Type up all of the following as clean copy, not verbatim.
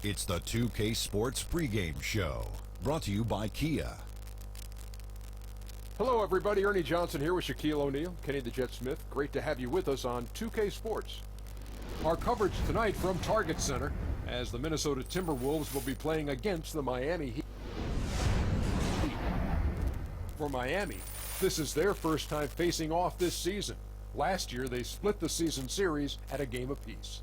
It's the 2K Sports pregame show, brought to you by Kia. Hello, everybody. Ernie Johnson here with Shaquille O'Neal, Kenny the Jet Smith. Great to have you with us on 2K Sports. Our coverage tonight from Target Center as the Minnesota Timberwolves will be playing against the Miami Heat. For Miami, this is their first time facing off this season. Last year, they split the season series at a game apiece.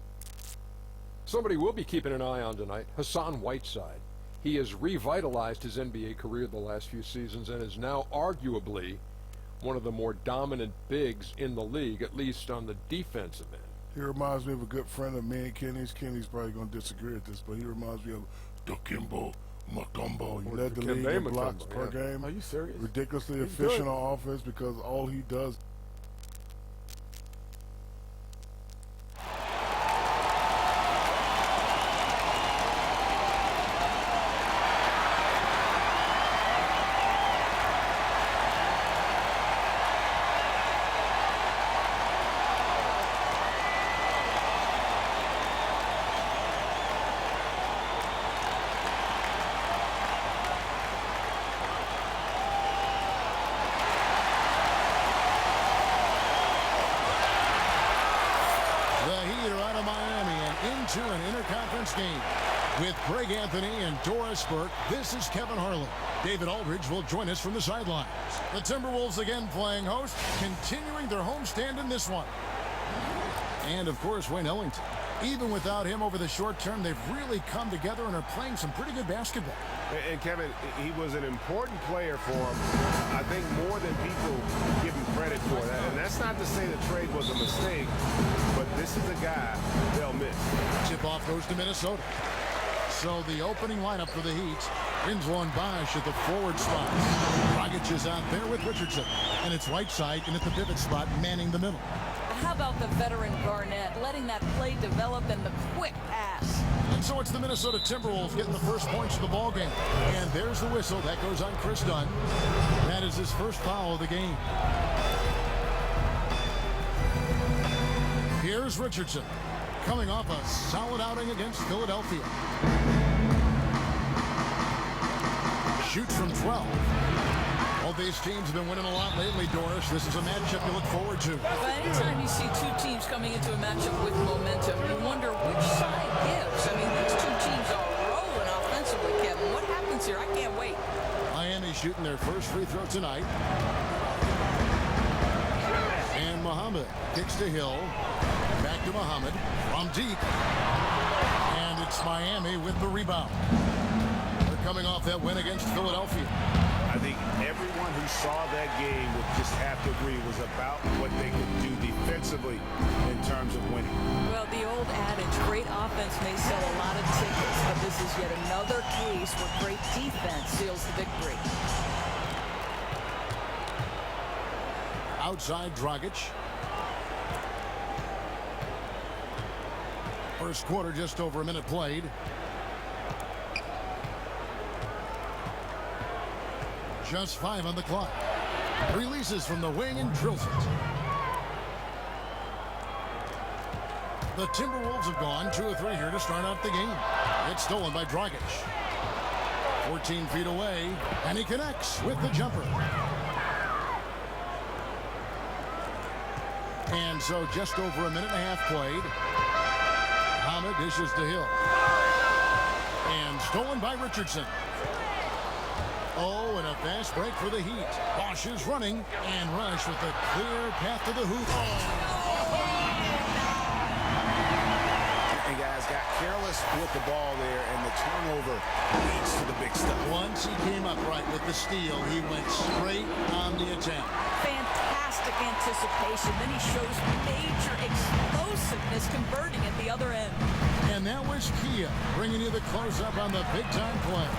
Somebody we'll be keeping an eye on tonight, Hassan Whiteside. He has revitalized his NBA career the last few seasons and is now arguably one of the more dominant bigs in the league, at least on the defensive end. He reminds me of a good friend of me and Kenny's. Kenny's probably going to disagree with this, but he reminds me of Dikembe Mutombo. He led the league in blocks per game. Are you serious? Ridiculously efficient on offense because all he does. Into an interconference game with Greg Anthony and Doris Burke. This is Kevin Harlan. David Aldridge will join us from the sidelines. The Timberwolves again playing host, continuing their homestand in this one. And of course, Wayne Ellington. Even without him over the short term, they've really come together and are playing some pretty good basketball. And Kevin, he was an important player for him, I think, more than people give him credit for that. And that's not to say the trade was a mistake, but this is a guy they'll miss. Tip off goes to Minnesota. So the opening lineup for the Heat, Winslow and Bosch at the forward spot. Dragic is out there with Richardson. And it's Whiteside in at the pivot spot, manning the middle. How about the veteran Garnett letting that play develop and the quick pass? And so it's the Minnesota Timberwolves getting the first points of the ball game. And there's the whistle. That goes on Chris Dunn. That is his first foul of the game. Here's Richardson coming off a solid outing against Philadelphia. Shoots from 12. Both these teams have been winning a lot lately, Doris. This is a matchup you look forward to. But anytime you see two teams coming into a matchup with momentum, you wonder which side gives. I mean, these two teams are rolling offensively, Kevin. What happens here? I can't wait. Miami shooting their first free throw tonight. And Muhammad kicks to Hill. Back to Muhammad from deep. And it's Miami with the rebound. They're coming off that win against Philadelphia. I think everyone who saw that game would just have to agree was about what they could do defensively in terms of winning. Well, the old adage, great offense may sell a lot of tickets, but this is yet another case where great defense seals the victory. Outside Dragic. First quarter, just over a minute played. Just 5 on the clock. Releases from the wing and drills it. The Timberwolves have gone 2 or 3 here to start out the game. It's stolen by Dragic. 14 feet away, and he connects with the jumper. And so just over a minute and a half played. Muhammad dishes to Hill. And stolen by Richardson. Oh, and a fast break for the Heat. Bosch is running, and Rush with a clear path to the hoop. And guys got careless with the ball there, and the turnover leads to the big stuff. Once he came up right with the steal, he went straight on the attempt. Fantastic anticipation. Then he shows major explosiveness converting at the other end. And that was Kia bringing you the close-up on the big-time play.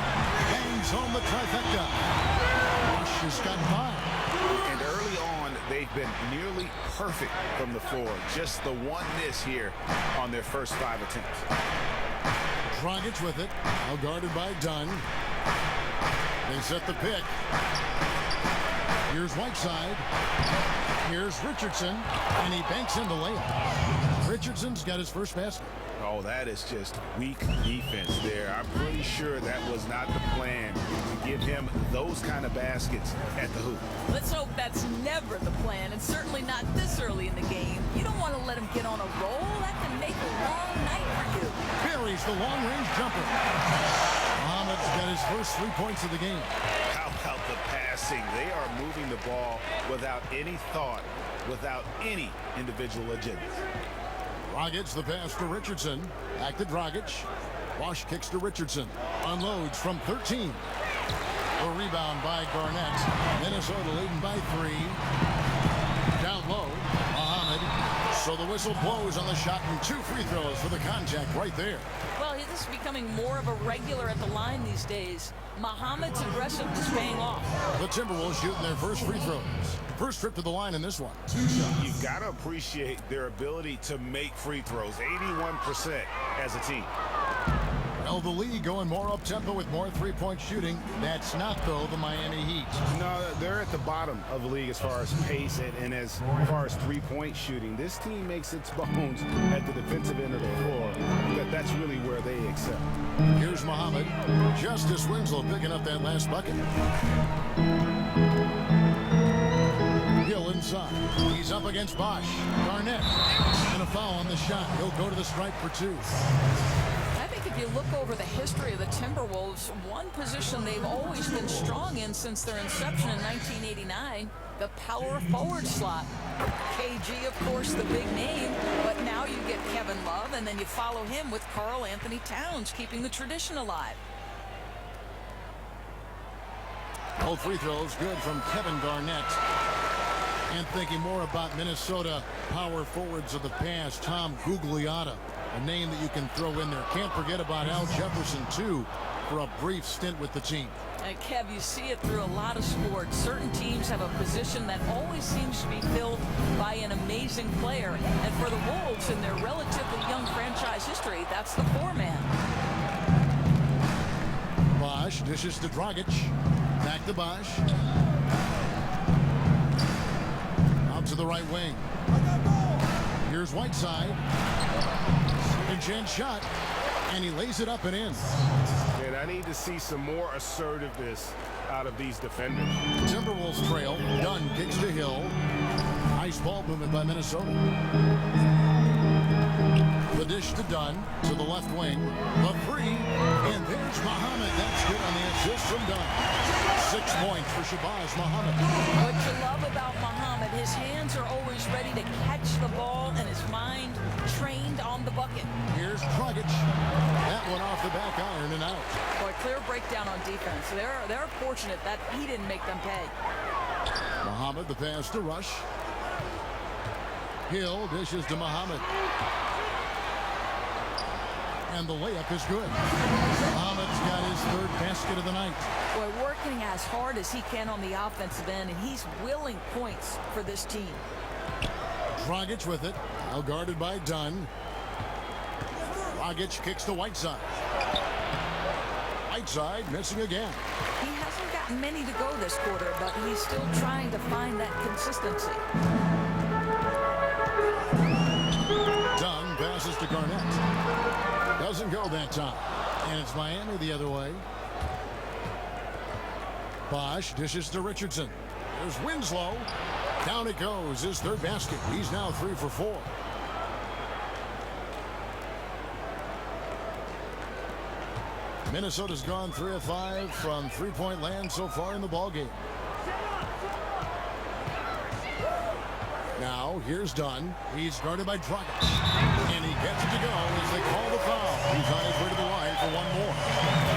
Bangs home the trifecta. Rush has got 5. And early on, they've been nearly perfect from the floor. Just the one miss here on their first 5 attempts. Dragic with it. Now guarded by Dunn. They set the pick. Here's Whiteside. Here's Richardson, and he banks in the layup. Richardson's got his first basket. Oh, that is just weak defense there. I'm pretty sure that was not the plan to give him those kind of baskets at the hoop. Let's hope that's never the plan, and certainly not this early in the game. You don't want to let him get on a roll. That can make a long night for you. Buries the long-range jumper. Muhammad's got his first 3 points of the game. How about the passing? They are moving the ball without any thought, without any individual agenda. Dragic, the pass to Richardson. Back to Dragic. Bosch kicks to Richardson. Unloads from 13. A rebound by Garnett. Minnesota leading by 3. Down low, Muhammad. So the whistle blows on the shot and 2 free throws for the contact right there. Well, this is becoming more of a regular at the line these days. Muhammad's aggressiveness paying off. The Timberwolves shooting their first free throws. First trip to the line in this one. You've got to appreciate their ability to make free throws. 81% as a team. Well, the league going more up-tempo with more three-point shooting. That's not, though, the Miami Heat. No, they're at the bottom of the league as far as pace and as far as three-point shooting. This team makes its bones at the defensive end of the floor. That's really where they excel. Here's Muhammad. Justice Winslow picking up that last bucket. Hill inside. He's up against Bosch. Garnett. And a foul on the shot. He'll go to the stripe for 2. If you look over the history of the Timberwolves, one position they've always been strong in since their inception in 1989, the power forward slot. KG, of course, the big name, but now you get Kevin Love, and then you follow him with Karl Anthony Towns, keeping the tradition alive. Both free throws good from Kevin Garnett. And thinking more about Minnesota power forwards of the past, Tom Gugliotta, a name that you can throw in there. Can't forget about Al Jefferson, too, for a brief stint with the team. And Kev, you see it through a lot of sports. Certain teams have a position that always seems to be filled by an amazing player. And for the Wolves, in their relatively young franchise history, that's the 4-man. Bosch dishes to Dragic. Back to Bosch. Out to the right wing. Here's Whiteside. Chance shot, and he lays it up and in. And I need to see some more assertiveness out of these defenders. Timberwolves trail. Dunn kicks to Hill. Nice ball movement by Minnesota. The dish to Dunn to the left wing. The three, and there's Muhammad. That's good on the assist from Dunn. 6 points for Shabazz Muhammad. What you love about Muhammad, his hands are always ready to catch the ball and his mind trained on the bucket. Here's Dragic. That one off the back iron and out. Boy, clear breakdown on defense. They're fortunate that he didn't make them pay. Muhammad, the pass to Rush. Hill dishes to Muhammad. And the layup is good. Muhammad's got his 3rd basket of the night. Boy, working as hard as he can on the offensive end, and he's willing points for this team. Dragic with it. Now guarded by Dunn. Dragic kicks to Whiteside. Whiteside missing again. He hasn't gotten many to go this quarter, but he's still trying to find that consistency. Dunn passes to Garnett. Doesn't go that time. And it's Miami the other way. Bosch dishes to Richardson. There's Winslow. Down it goes. His 3rd basket. He's now 3 for 4. Minnesota's gone 3 of 5 from three-point land so far in the ballgame. Now, here's Dunn. He's guarded by Dragic. And he gets it to go as they call the foul. He's on his way to the line for one more.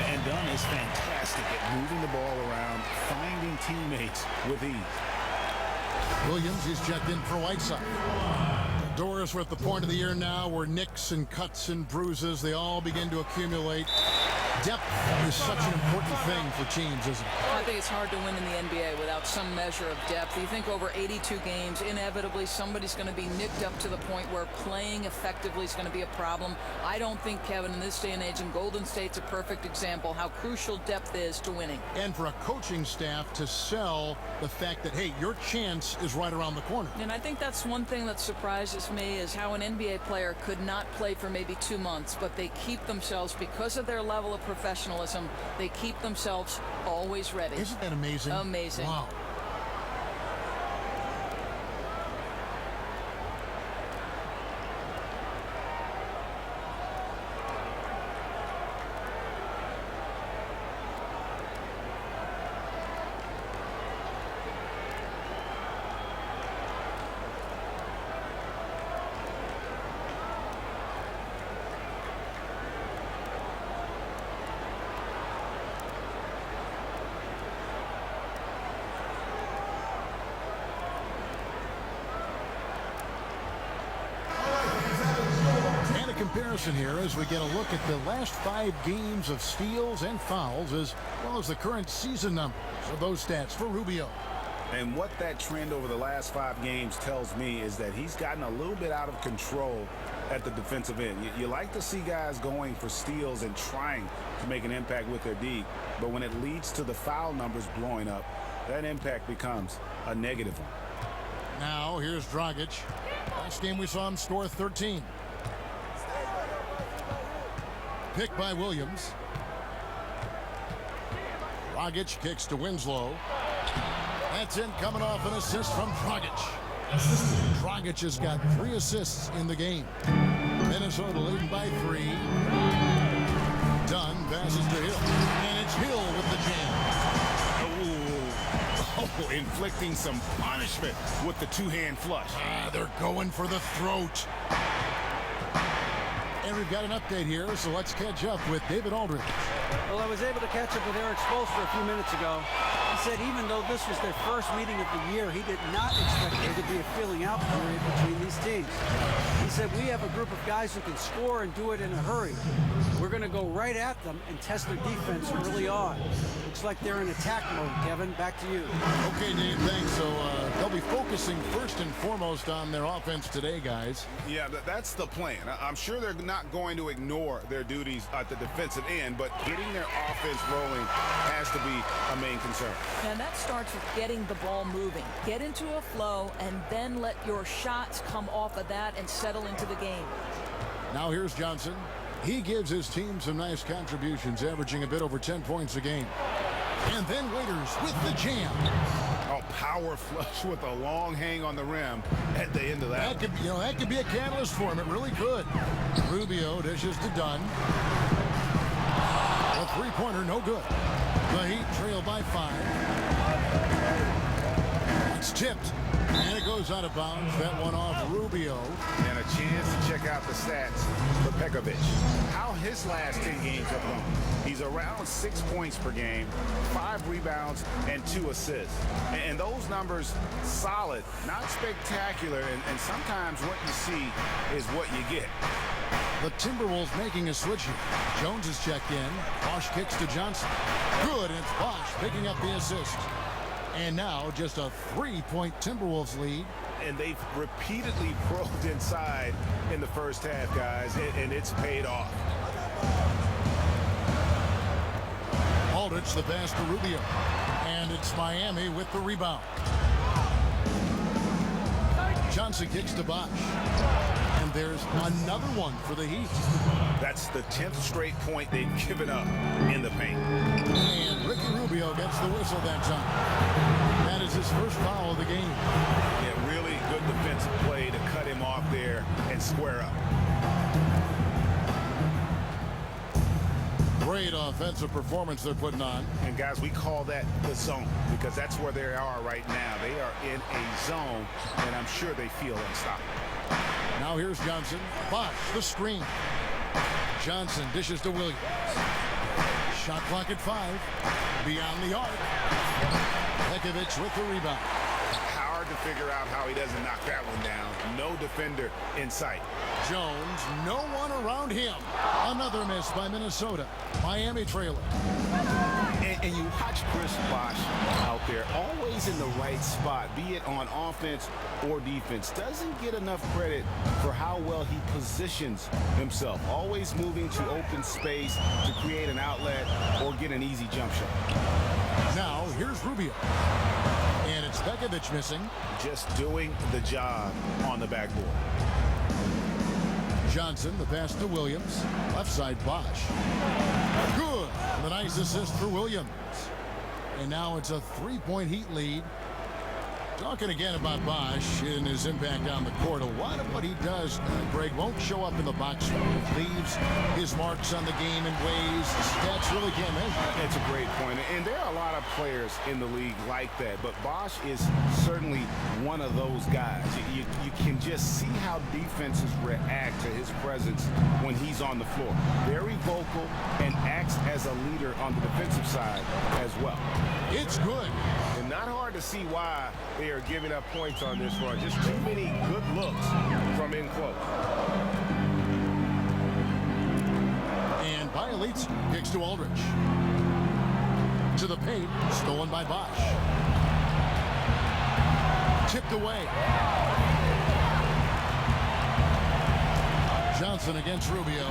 And Dunn is fantastic at moving the ball around, finding teammates with ease. Williams, he's checked in for Whiteside. Doris, we're at the point of the year now where nicks and cuts and bruises, they all begin to accumulate. Depth is such an important thing for teams, isn't it? I think it's hard to win in the NBA without some measure of depth. You think over 82 games, inevitably somebody's going to be nicked up to the point where playing effectively is going to be a problem. I don't think, Kevin, in this day and age, and Golden State's a perfect example how crucial depth is to winning. And for a coaching staff to sell the fact that, hey, your chance is right around the corner. And I think that's one thing that surprises me is how an NBA player could not play for maybe 2 months, but they keep themselves, because of their level of professionalism, they keep themselves always ready. Isn't that amazing? Amazing. Wow. Comparison here as we get a look at the last 5 games of steals and fouls, as well as the current season numbers of those stats for Rubio. And what that trend over the last 5 games tells me is that he's gotten a little bit out of control at the defensive end. You like to see guys going for steals and trying to make an impact with their D, but when it leads to the foul numbers blowing up, that impact becomes a negative one. Now here's Dragic. Last game we saw him score 13. Pick by Williams. Dragic kicks to Winslow. That's in, coming off an assist from Dragic. Dragic has got 3 assists in the game. Minnesota leading by 3. Dunn passes to Hill. And it's Hill with the jam. Oh, inflicting some punishment with the 2-hand flush. They're going for the throat. And we've got an update here, so let's catch up with David Aldridge. Well, I was able to catch up with Eric Spoelstra a few minutes ago. He said even though this was their first meeting of the year, he did not expect there to be a feeling out period between these teams. He said, we have a group of guys who can score and do it in a hurry. We're going to go right at them and test their defense early on. Looks like they're in attack mode, Kevin. Back to you. Okay, Dave, thanks. So they'll be focusing first and foremost on their offense today, guys. Yeah, that's the plan. I'm sure they're not going to ignore their duties at the defensive end, but getting their offense rolling has to be a main concern. And that starts with getting the ball moving. Get into a flow and then let your shots come off of that and settle into the game. Now here's Johnson. He gives his team some nice contributions, averaging a bit over 10 points a game. And then Waiters with the jam. Oh, power flush with a long hang on the rim at the end of that. That could be a catalyst for him. It really could. Rubio dishes to Dunn. A three-pointer, no good. The Heat trail by 5. It's tipped. And it goes out of bounds. That one off Rubio. And a chance to check out the stats for Pekovic. How his last 10 games have gone. He's around 6 points per game, 5 rebounds, and 2 assists. And those numbers, solid, not spectacular. And sometimes what you see is what you get. The Timberwolves making a switch here. Jones is checked in. Bosch kicks to Johnson. Good, and it's Bosch picking up the assist. And now just a 3-point Timberwolves lead. And they've repeatedly probed inside in the first half, guys, and it's paid off. Aldridge the pass to Rubio. And it's Miami with the rebound. Johnson kicks to Bosch. And there's another one for the Heat. That's the 10th straight point they've given up in the paint. And Ricky Rubio gets the whistle that time. That is his first foul of the game. Yeah, really good defensive play to cut him off there and square up. Great offensive performance they're putting on. And guys, we call that the zone because that's where they are right now. They are in a zone, and I'm sure they feel unstoppable. Now here's Johnson. Bosch, the screen. Johnson dishes to Williams. Shot clock at 5. Beyond the arc. Pekovic with the rebound. Howard hard to figure out how he doesn't knock that one down. No defender in sight. Jones, no one around him. Another miss by Minnesota. Miami trailer. And you watch Chris Bosh out there, always in the right spot, be it on offense or defense. Doesn't get enough credit for how well he positions himself. Always moving to open space to create an outlet or get an easy jump shot. Now, here's Rubio. And it's Pekovic missing. Just doing the job on the backboard. Johnson, the pass to Williams. Left side, Bosh. Good. And a nice assist for Williams. And now it's a three-point Heat lead. Talking again about Bosh and his impact on the court. A lot of what he does, Greg, won't show up in the box score. Leaves his marks on the game in ways stats really can't measure. It's a great point. And there are a lot of players in the league like that. But Bosh is certainly one of those guys. You can just see how defenses react to his presence when he's on the floor. Very vocal and acts as a leader on the defensive side as well. It's good. And not hard to see why they are giving up points on this run. Just too many good looks from in close. And Bielitz kicks to Aldridge. To the paint, stolen by Bosh. Tipped away. Johnson against Rubio.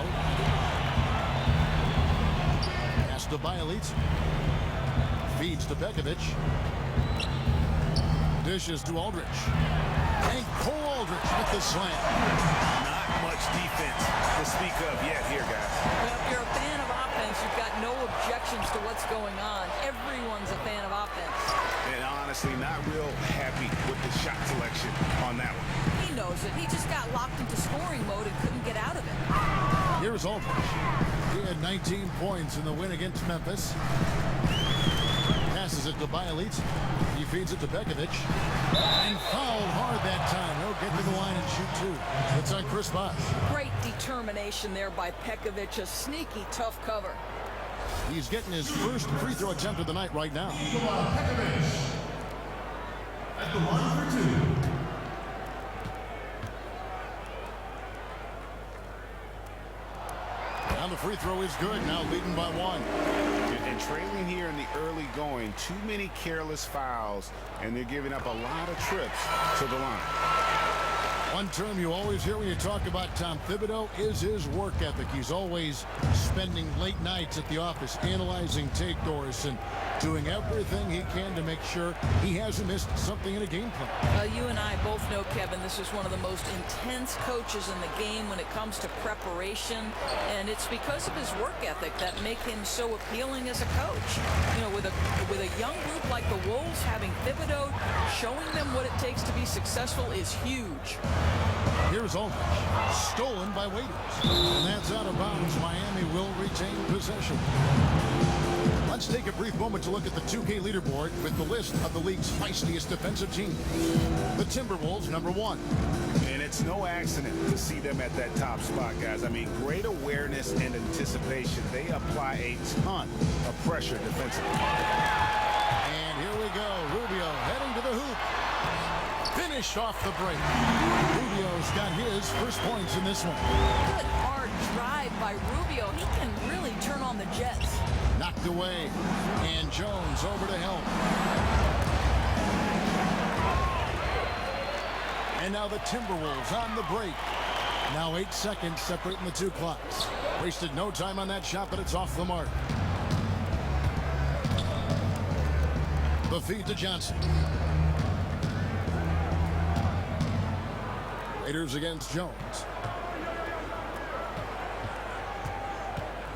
Pass to Bielitz. Feeds to Pekovic. Dishes to Aldridge. And Cole Aldridge with the slam. Not much defense to speak of yet here, guys. Well, if you're a fan of offense, you've got no objections to what's going on. Everyone's a fan of offense. And honestly, not real happy with the shot selection on that one. He knows it. He just got locked into scoring mode and couldn't get out of it. Here's Aldridge. He had 19 points in the win against Memphis. Passes it to Bielitz. He feeds it to Pekovic. And fouled hard that time. He'll get to the line and shoot two. It's on Chris Bosh. Great determination there by Pekovic. A sneaky, tough cover. He's getting his first free throw attempt of the night right now. At the line for two. And the free throw is good. Now leading by one. And trailing here in the early going, too many careless fouls, and they're giving up a lot of trips to the line. One term you always hear when you talk about Tom Thibodeau is his work ethic. He's always spending late nights at the office analyzing tape doors and doing everything he can to make sure he hasn't missed something in a game plan. You and I both know, Kevin, this is one of the most intense coaches in the game when it comes to preparation, and it's because of his work ethic that make him so appealing as a coach. You know, with a young group like the Wolves, having Thibodeau showing them what it takes to be successful is huge. Here's Aldridge, stolen by Waiters, and that's out of bounds. Miami will retain possession. Let's take a brief moment to look at the 2K leaderboard with the list of the league's feistiest defensive teams. The Timberwolves, number one. And it's no accident to see them at that top spot, guys. I mean, great awareness and anticipation. They apply a ton of pressure defensively. And here we go. Rubio heading to the hoop. Finished off the break. Rubio's got his first points in this one. Good hard drive by Rubio. He can really turn on the Jets. Knocked away. And Jones over to help. And now the Timberwolves on the break. Now 8 seconds separating the two clocks. Wasted no time on that shot, but it's off the mark. The feed to Johnson. Raiders against Jones.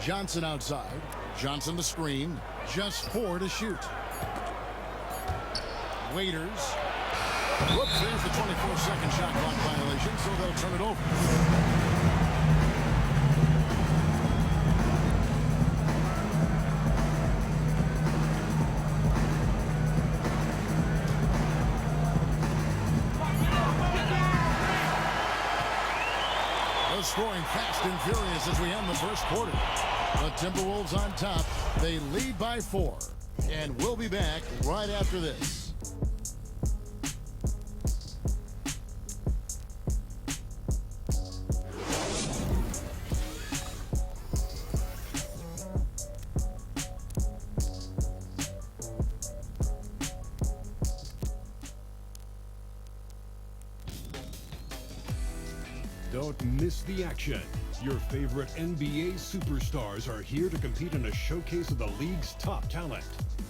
Johnson outside. Johnson the screen. Just 4 to shoot. Waiters. Whoops, there's the 24-second shot clock violation, so they'll turn it over. Scoring fast and furious as we end the first quarter. The Timberwolves on top. They lead by 4. And we'll be back right after this. Don't miss the action. Your favorite NBA superstars are here to compete in a showcase of the league's top talent.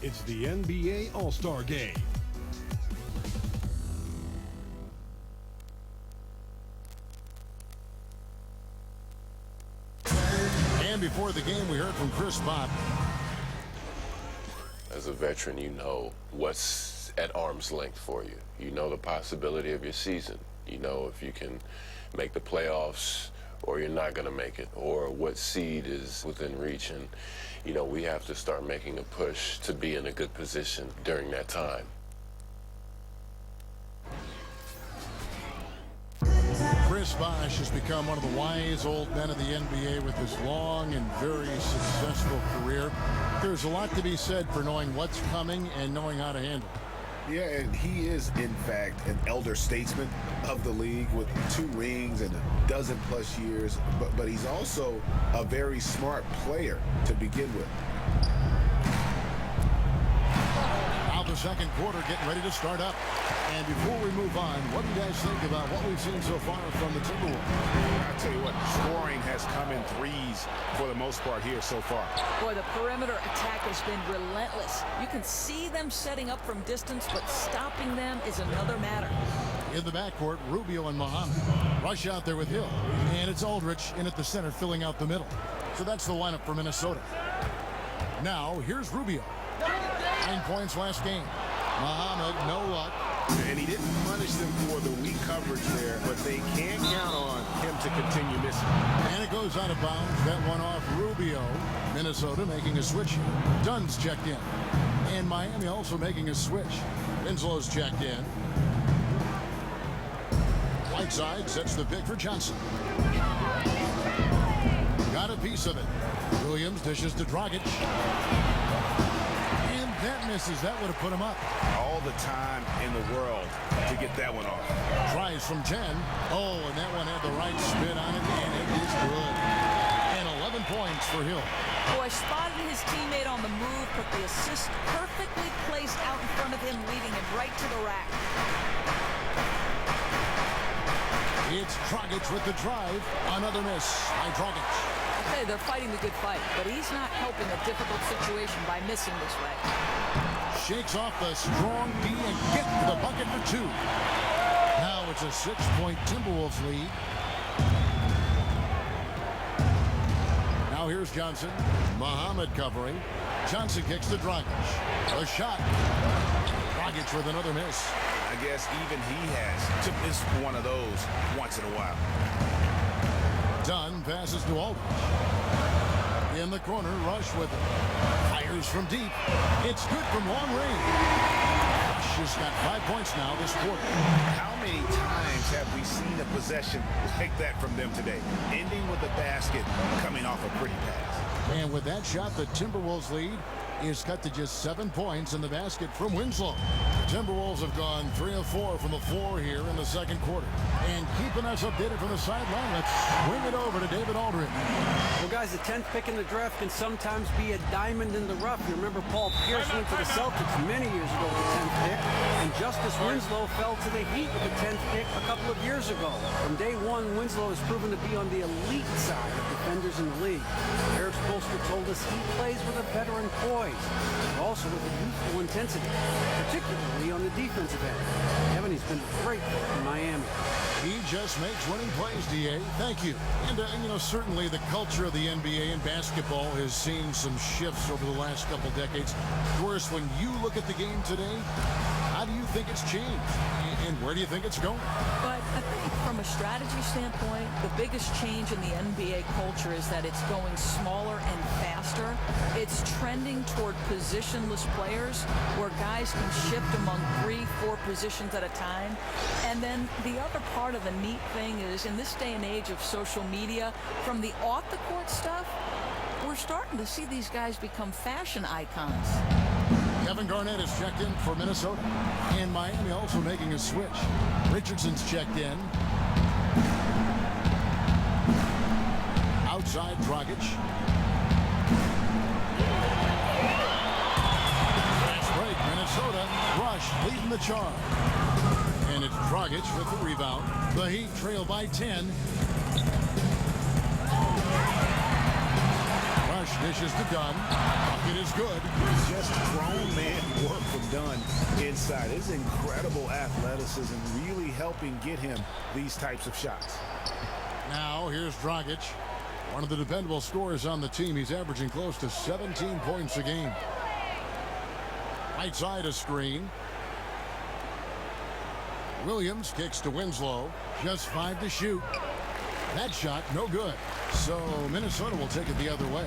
It's the NBA All-Star Game. And before the game, we heard from Chris Bob. As a veteran, you know what's at arm's length for you. You know the possibility of your season. You know if you can make the playoffs or you're not going to make it, or what seed is within reach. And, you know, we have to start making a push to be in a good position during that time. Chris Bosh has become one of the wise old men of the NBA with his long and very successful career. There's a lot to be said for knowing what's coming and knowing how to handle it. Yeah, and he is, in fact, an elder statesman of the league with 2 rings and a dozen-plus years, but he's also a very smart player to begin with. Now the second quarter getting ready to start up. And before we move on, what do you guys think about what we've seen so far from the Timberwolves? I'll tell you what, scoring has come in threes for the most part here so far. Boy, the perimeter attack has been relentless. You can see them setting up from distance, but stopping them is another matter. In the backcourt, Rubio and Muhammad. Rush out there with Hill. And it's Aldridge in at the center, filling out the middle. So that's the lineup for Minnesota. Now, here's Rubio. 9 points last game. Muhammad, no luck. And he didn't punish them for the weak coverage there, but they can't count on him to continue missing. And it goes out of bounds. That one off Rubio. Minnesota making a switch. Dunn's checked in. And Miami also making a switch. Winslow's checked in. Whiteside sets the pick for Johnson. Got a piece of it. Williams dishes to Dragic. And that misses. That would have put him up. All the time in the world to get that one off. Tries from 10. Oh, and that one had the right spin on it, and it is good. And 11 points for Hill. Boy, spotted his teammate on the move, put the assist perfectly placed out in front of him, leading him right to the rack. It's Dragic with the drive. Another miss by Dragic. Okay, they're fighting the good fight, but he's not helping a difficult situation by missing this way. Shakes off the strong D and gets the bucket for 2. Now it's a 6-point Timberwolves lead. Now here's Johnson. Muhammad covering. Johnson kicks to Dragic. A shot. Dragic with another miss. I guess even he has to miss one of those once in a while. Dunn passes to Aldridge. In the corner, Rush with it. Fires from deep. It's good from long range. Rush has got 5 points now this quarter. How many times have we seen a possession like that from them today? Ending with a basket, coming off a pretty pass. And with that shot, the Timberwolves lead is cut to just 7 points in the basket from Winslow. The Timberwolves have gone 3 of 4 from the floor here in the second quarter. And keeping us updated from the sideline, let's swing it over to David Aldridge. Well, guys, the 10th pick in the draft can sometimes be a diamond in the rough. You remember Paul Pierce went to the Celtics many years ago with the 10th pick, and Justice Winslow fell to the Heat with the 10th pick a couple of years ago. From day one, Winslow has proven to be on the elite side of defenders in the league. Eric Spoelstra told us he plays with a veteran poise, but also with a youthful intensity, particularly on the defensive end. Kevin, he's been great in Miami. He just makes winning plays, D.A. Thank you. And, you know, certainly the culture of the NBA and basketball has seen some shifts over the last couple decades. Doris, when you look at the game today, how do you think it's changed? And where do you think it's going? But I think from a strategy standpoint, the biggest change in the NBA culture is that it's going smaller and faster. It's trending toward positionless players where guys can shift among 3-4 positions at a time. And then the other part of the neat thing is, in this day and age of social media, from the off-the-court stuff, we're starting to see these guys become fashion icons. Kevin Garnett is checked in for Minnesota. And Miami also making a switch. Richardson's checked in. Outside, Dragic. Fast break, Minnesota. Rush leading the charge. And it's Dragic with the rebound. The Heat trail by 10. Rush dishes to Dunn. Bucket is good. Just grown man work from Dunn inside. His incredible athleticism really helping get him these types of shots. Now here's Dragic, one of the dependable scorers on the team. He's averaging close to 17 points a game. Right side a screen. Williams kicks to Winslow. Just 5 to shoot. That shot no good. So Minnesota will take it the other way.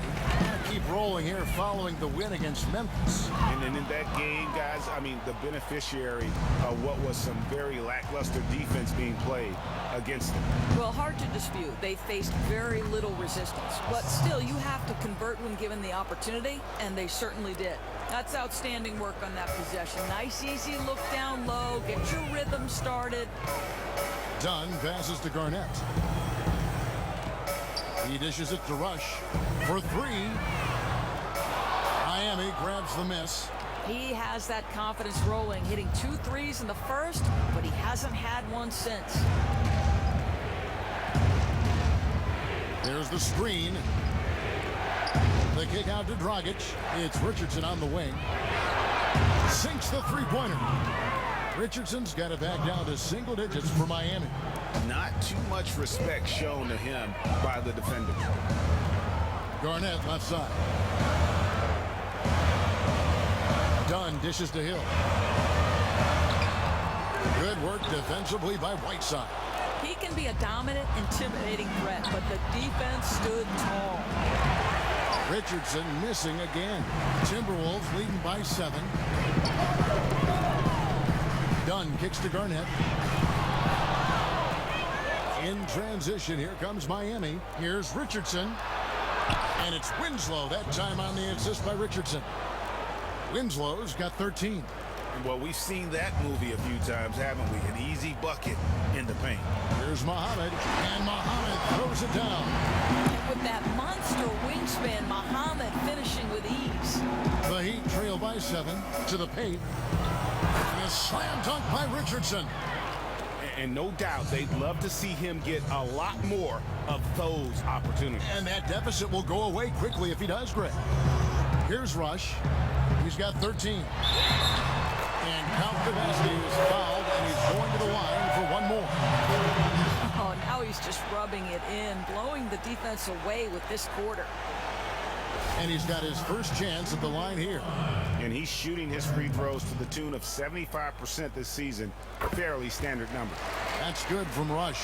Keep rolling here following the win against Memphis. And then in that game, guys, I mean, the beneficiary of what was some very lackluster defense being played against them. Well, hard to dispute. They faced very little resistance. But still, you have to convert when given the opportunity, and they certainly did. That's outstanding work on that possession. Nice, easy look down low. Get your rhythm started. Dunn passes to Garnett. He dishes it to Rush for 3. Miami grabs the miss. He has that confidence rolling, hitting 2 threes in the first, but he hasn't had one since. There's the screen. The kick out to Dragic. It's Richardson on the wing. Sinks the three-pointer. Richardson's got it back down to single digits for Miami. Not too much respect shown to him by the defenders. Garnett left side. Dunn dishes to Hill. Good work defensively by Whiteside. He can be a dominant, intimidating threat, but the defense stood tall. Richardson missing again. Timberwolves leading by 7. Dunn kicks to Garnett. In transition, here comes Miami. Here's Richardson. And it's Winslow that time on the assist by Richardson. Winslow's got 13. Well, we've seen that movie a few times, haven't we? An easy bucket in the paint. Here's Muhammad, and Muhammad throws it down. With that monster wingspan, Muhammad finishing with ease. The Heat trail by 7 to the paint. And a slam dunk by Richardson. And no doubt they'd love to see him get a lot more of those opportunities. And that deficit will go away quickly if he does, Greg. Here's Rush. He's got 13. And Count Kavasky is fouled, and he's going to the line for one more. Oh, now he's just rubbing it in, blowing the defense away with this quarter. And he's got his first chance at the line here. And he's shooting his free throws to the tune of 75% this season. Fairly standard number. That's good from Rush.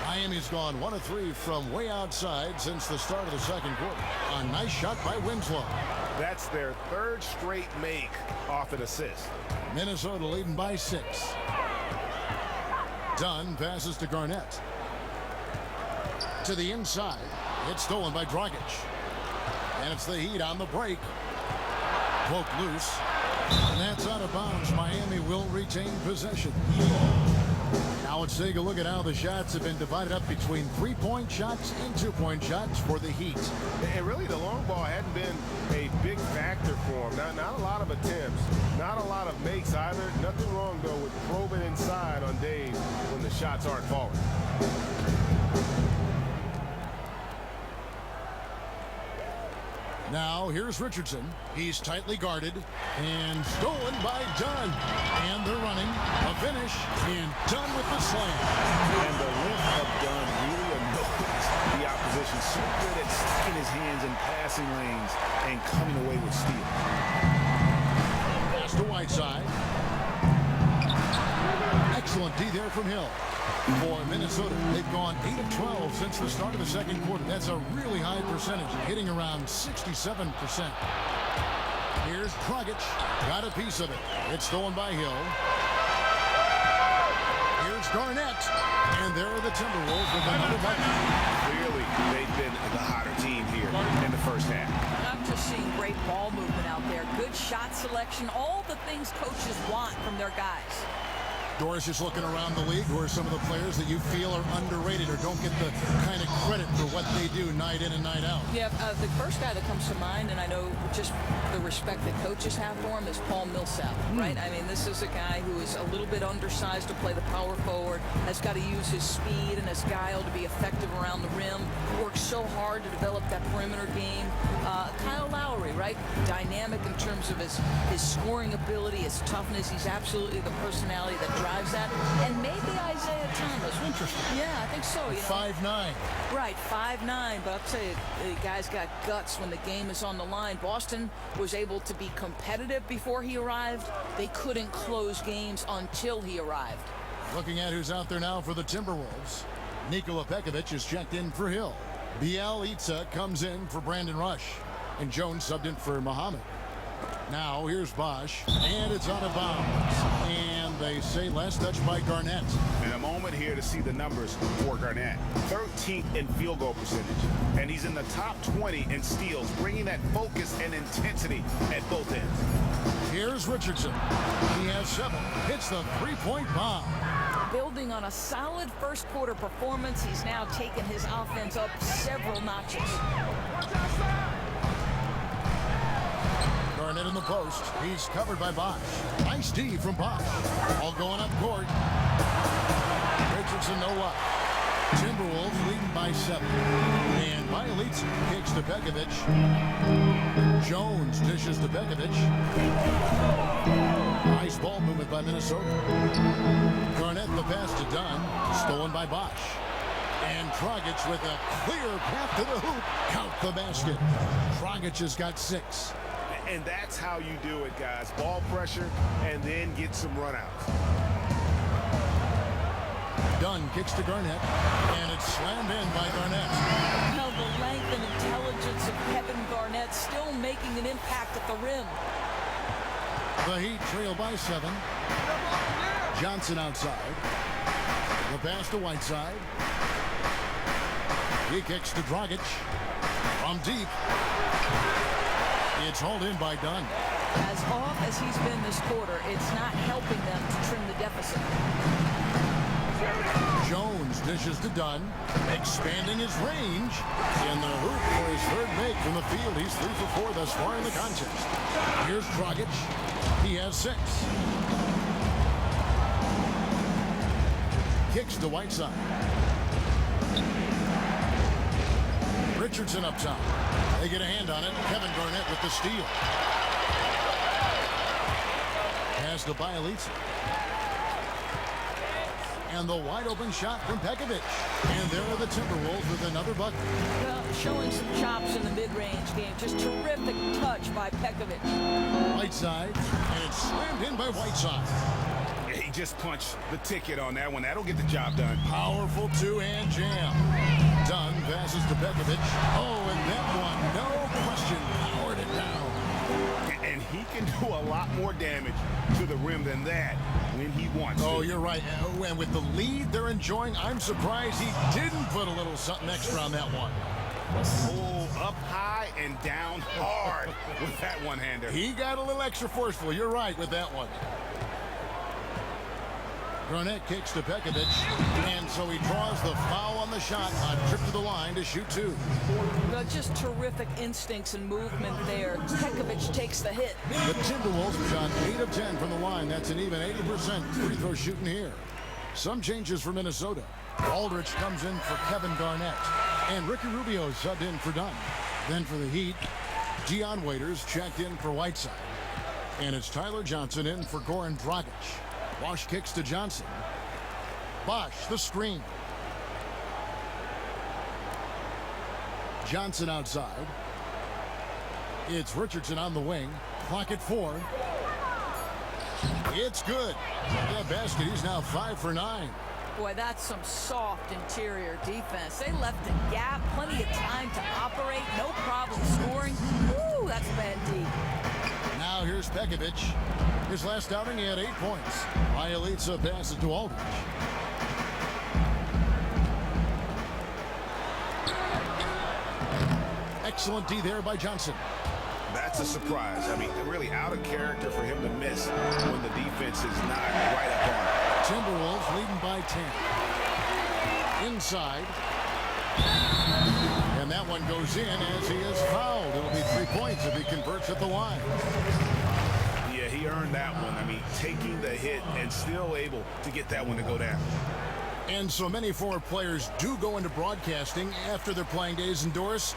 Miami's gone 1 of 3 from way outside since the start of the second quarter. A nice shot by Winslow. That's their 3rd straight make off an assist. Minnesota leading by 6. Dunn passes to Garnett. To the inside. It's stolen by Dragic. And it's the Heat on the break. Poked loose. And that's out of bounds. Miami will retain possession. Now let's take a look at how the shots have been divided up between 3-point shots and 2-point shots for the Heat. And really, the long ball hadn't been a big factor for him. Not a lot of attempts, not a lot of makes either. Nothing wrong, though, with probing inside on days when the shots aren't falling. Now here's Richardson. He's tightly guarded and stolen by Dunn. And they're running. A finish and Dunn with the slam. And the lift of Dunn really annoys the opposition. So good at sticking his hands in passing lanes and coming away with steal. Pass to Whiteside. Excellent D there from Hill. For Minnesota, they've gone 8 of 12 since the start of the second quarter. That's a really high percentage, hitting around 67%. Here's Dragic, got a piece of it. It's stolen by Hill. Here's Garnett, and there are the Timberwolves with another bucket. Clearly, they've been the hotter team here in the first half. I'm just seeing great ball movement out there. Good shot selection, all the things coaches want from their guys. Doris, just looking around the league, who are some of the players that you feel are underrated or don't get the kind of credit for what they do night in and night out? Yeah, the first guy that comes to mind, and I know just the respect that coaches have for him, is Paul Millsap, right? I mean, this is a guy who is a little bit undersized to play the power forward, has got to use his speed and his guile to be effective around the rim, works so hard to develop that perimeter game. Kyle Lowry, right? Dynamic in terms of his scoring ability, his toughness. He's absolutely the personality that drives that. And maybe Isaiah Thomas. Interesting. Yeah, I think so. You know? 5'9". Right, 5'9", but I'll tell you, the guy's got guts when the game is on the line. Boston was able to be competitive before he arrived. They couldn't close games until he arrived. Looking at who's out there now for the Timberwolves. Nikola Pekovic is checked in for Hill. Bielitsa comes in for Brandon Rush. And Jones subbed in for Muhammad. Now here's Bosch, and it's out of bounds. And they say last touch by Garnett. And a moment here to see the numbers for Garnett. 13th in field goal percentage. And he's in the top 20 in steals, bringing that focus and intensity at both ends. Here's Richardson. He has 7. Hits the three-point bomb. Building on a solid first quarter performance, he's now taken his offense up several notches. Garnett in the post. He's covered by Bosch. Nice D from Bosch. All going up court. Richardson no luck. Timberwolves leading by 7. And Bielitsa kicks to Pekovic. Jones dishes to Pekovic. Nice ball movement by Minnesota. Garnett the pass to Dunn. Stolen by Bosch. And Dragic with a clear path to the hoop. Count the basket. Dragic has got 6. And that's how you do it, guys. Ball pressure and then get some runouts. Dunn kicks to Garnett, and it's slammed in by Garnett. Now the length and intelligence of Kevin Garnett still making an impact at the rim. The Heat trail by 7. Johnson outside. The pass to Whiteside. He kicks to Dragic. From deep. It's hauled in by Dunn. As off as he's been this quarter, it's not helping them to trim the deficit. Jones dishes to Dunn, expanding his range. In the hoop for his third make from the field. He's 3 for 4 thus far in the contest. Here's Dragic. He has 6. Kicks to Whiteside. Richardson up top. They get a hand on it. Kevin Garnett with the steal. Pass to Bielitsa. And the wide open shot from Pekovic. And there are the Timberwolves with another bucket. Well, showing some chops in the mid-range game. Just terrific touch by Pekovic. Whiteside. And it's slammed in by Whiteside. He just punched the ticket on that one. That'll get the job done. Powerful two-hand jam. Dunn passes to Pekovic. Oh, and that one, no question, powered it down. And he can do a lot more damage to the rim than that when he wants to. Oh, you're right. And with the lead they're enjoying, I'm surprised he didn't put a little something extra on that one. Pull up high and down hard with that one-hander. He got a little extra forceful. You're right with that one. Garnett kicks to Pekovic, and so he draws the foul on the shot on trip to the line to shoot 2. Well, just terrific instincts and movement there. Pekovic takes the hit. The Timberwolves shot 8 of 10 from the line. That's an even 80% free throw shooting here. Some changes for Minnesota. Aldridge comes in for Kevin Garnett, and Ricky Rubio subbed in for Dunn. Then for the Heat, Dion Waiters checked in for Whiteside, and it's Tyler Johnson in for Goran Dragic. Bosch kicks to Johnson. Bosch, the screen. Johnson outside. It's Richardson on the wing. Clock at 4. It's good. That basket, he's now 5 for 9. Boy, that's some soft interior defense. They left a gap, plenty of time to operate, no problem scoring. Woo, that's bad D. Now here's Pekovic. His last outing, he had 8 points. Bielitsa passes to Aldridge. Excellent D there by Johnson. That's a surprise. I mean, really out of character for him to miss when the defense is not right up on it. Timberwolves leading by 10. Inside. And that one goes in as he is fouled. It'll be 3 points if he converts at the line. Yeah, he earned that one. I mean, taking the hit and still able to get that one to go down. And so many former players do go into broadcasting after their playing days. And Doris,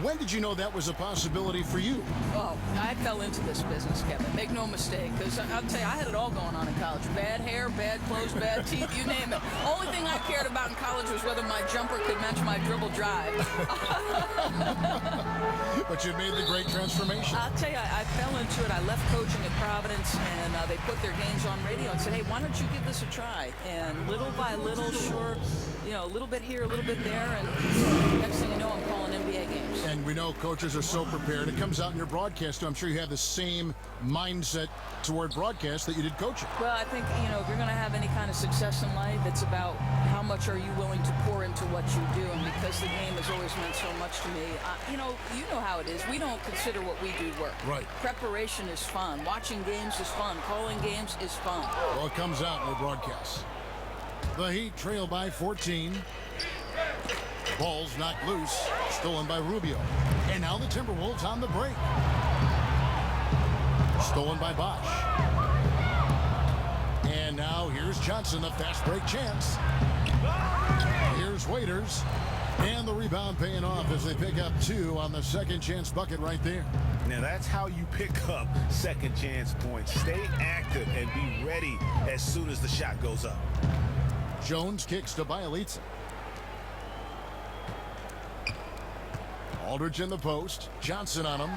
when did you know that was a possibility for you? Oh, I fell into this business, Kevin. Make no mistake, because I'll tell you, I had it all going on in college. Bad hair, bad clothes, bad teeth, you name it. Only thing I cared about in college was whether my jumper could match my dribble drive. But you made the great transformation. I'll tell you, I fell into it. I left coaching at Providence, and they put their games on radio and said, hey, why don't you give this a try? And little by little, sure, you know, a little bit here, a little bit there, and next thing you know, I'm calling NBA games. And we know coaches are so prepared. It comes out in your broadcast, too. I'm sure you have the same mindset toward broadcast that you did coaching. Well, I think, you know, if you're going to have any kind of success in life, it's about how much are you willing to pour into what you do. And because the game has always meant so much to me, you know how it is. We don't consider what we do work. Right. Preparation is fun. Watching games is fun. Calling games is fun. Well, it comes out in the broadcast. The Heat trail by 14. Ball's knocked loose. Stolen by Rubio. And now the Timberwolves on the break. Stolen by Bosch. And now here's Johnson, the fast break chance. Here's Waiters. And the rebound paying off as they pick up 2 on the second chance bucket right there. Now that's how you pick up second chance points. Stay active and be ready as soon as the shot goes up. Jones kicks to Bielitsa. Aldridge in the post. Johnson on him.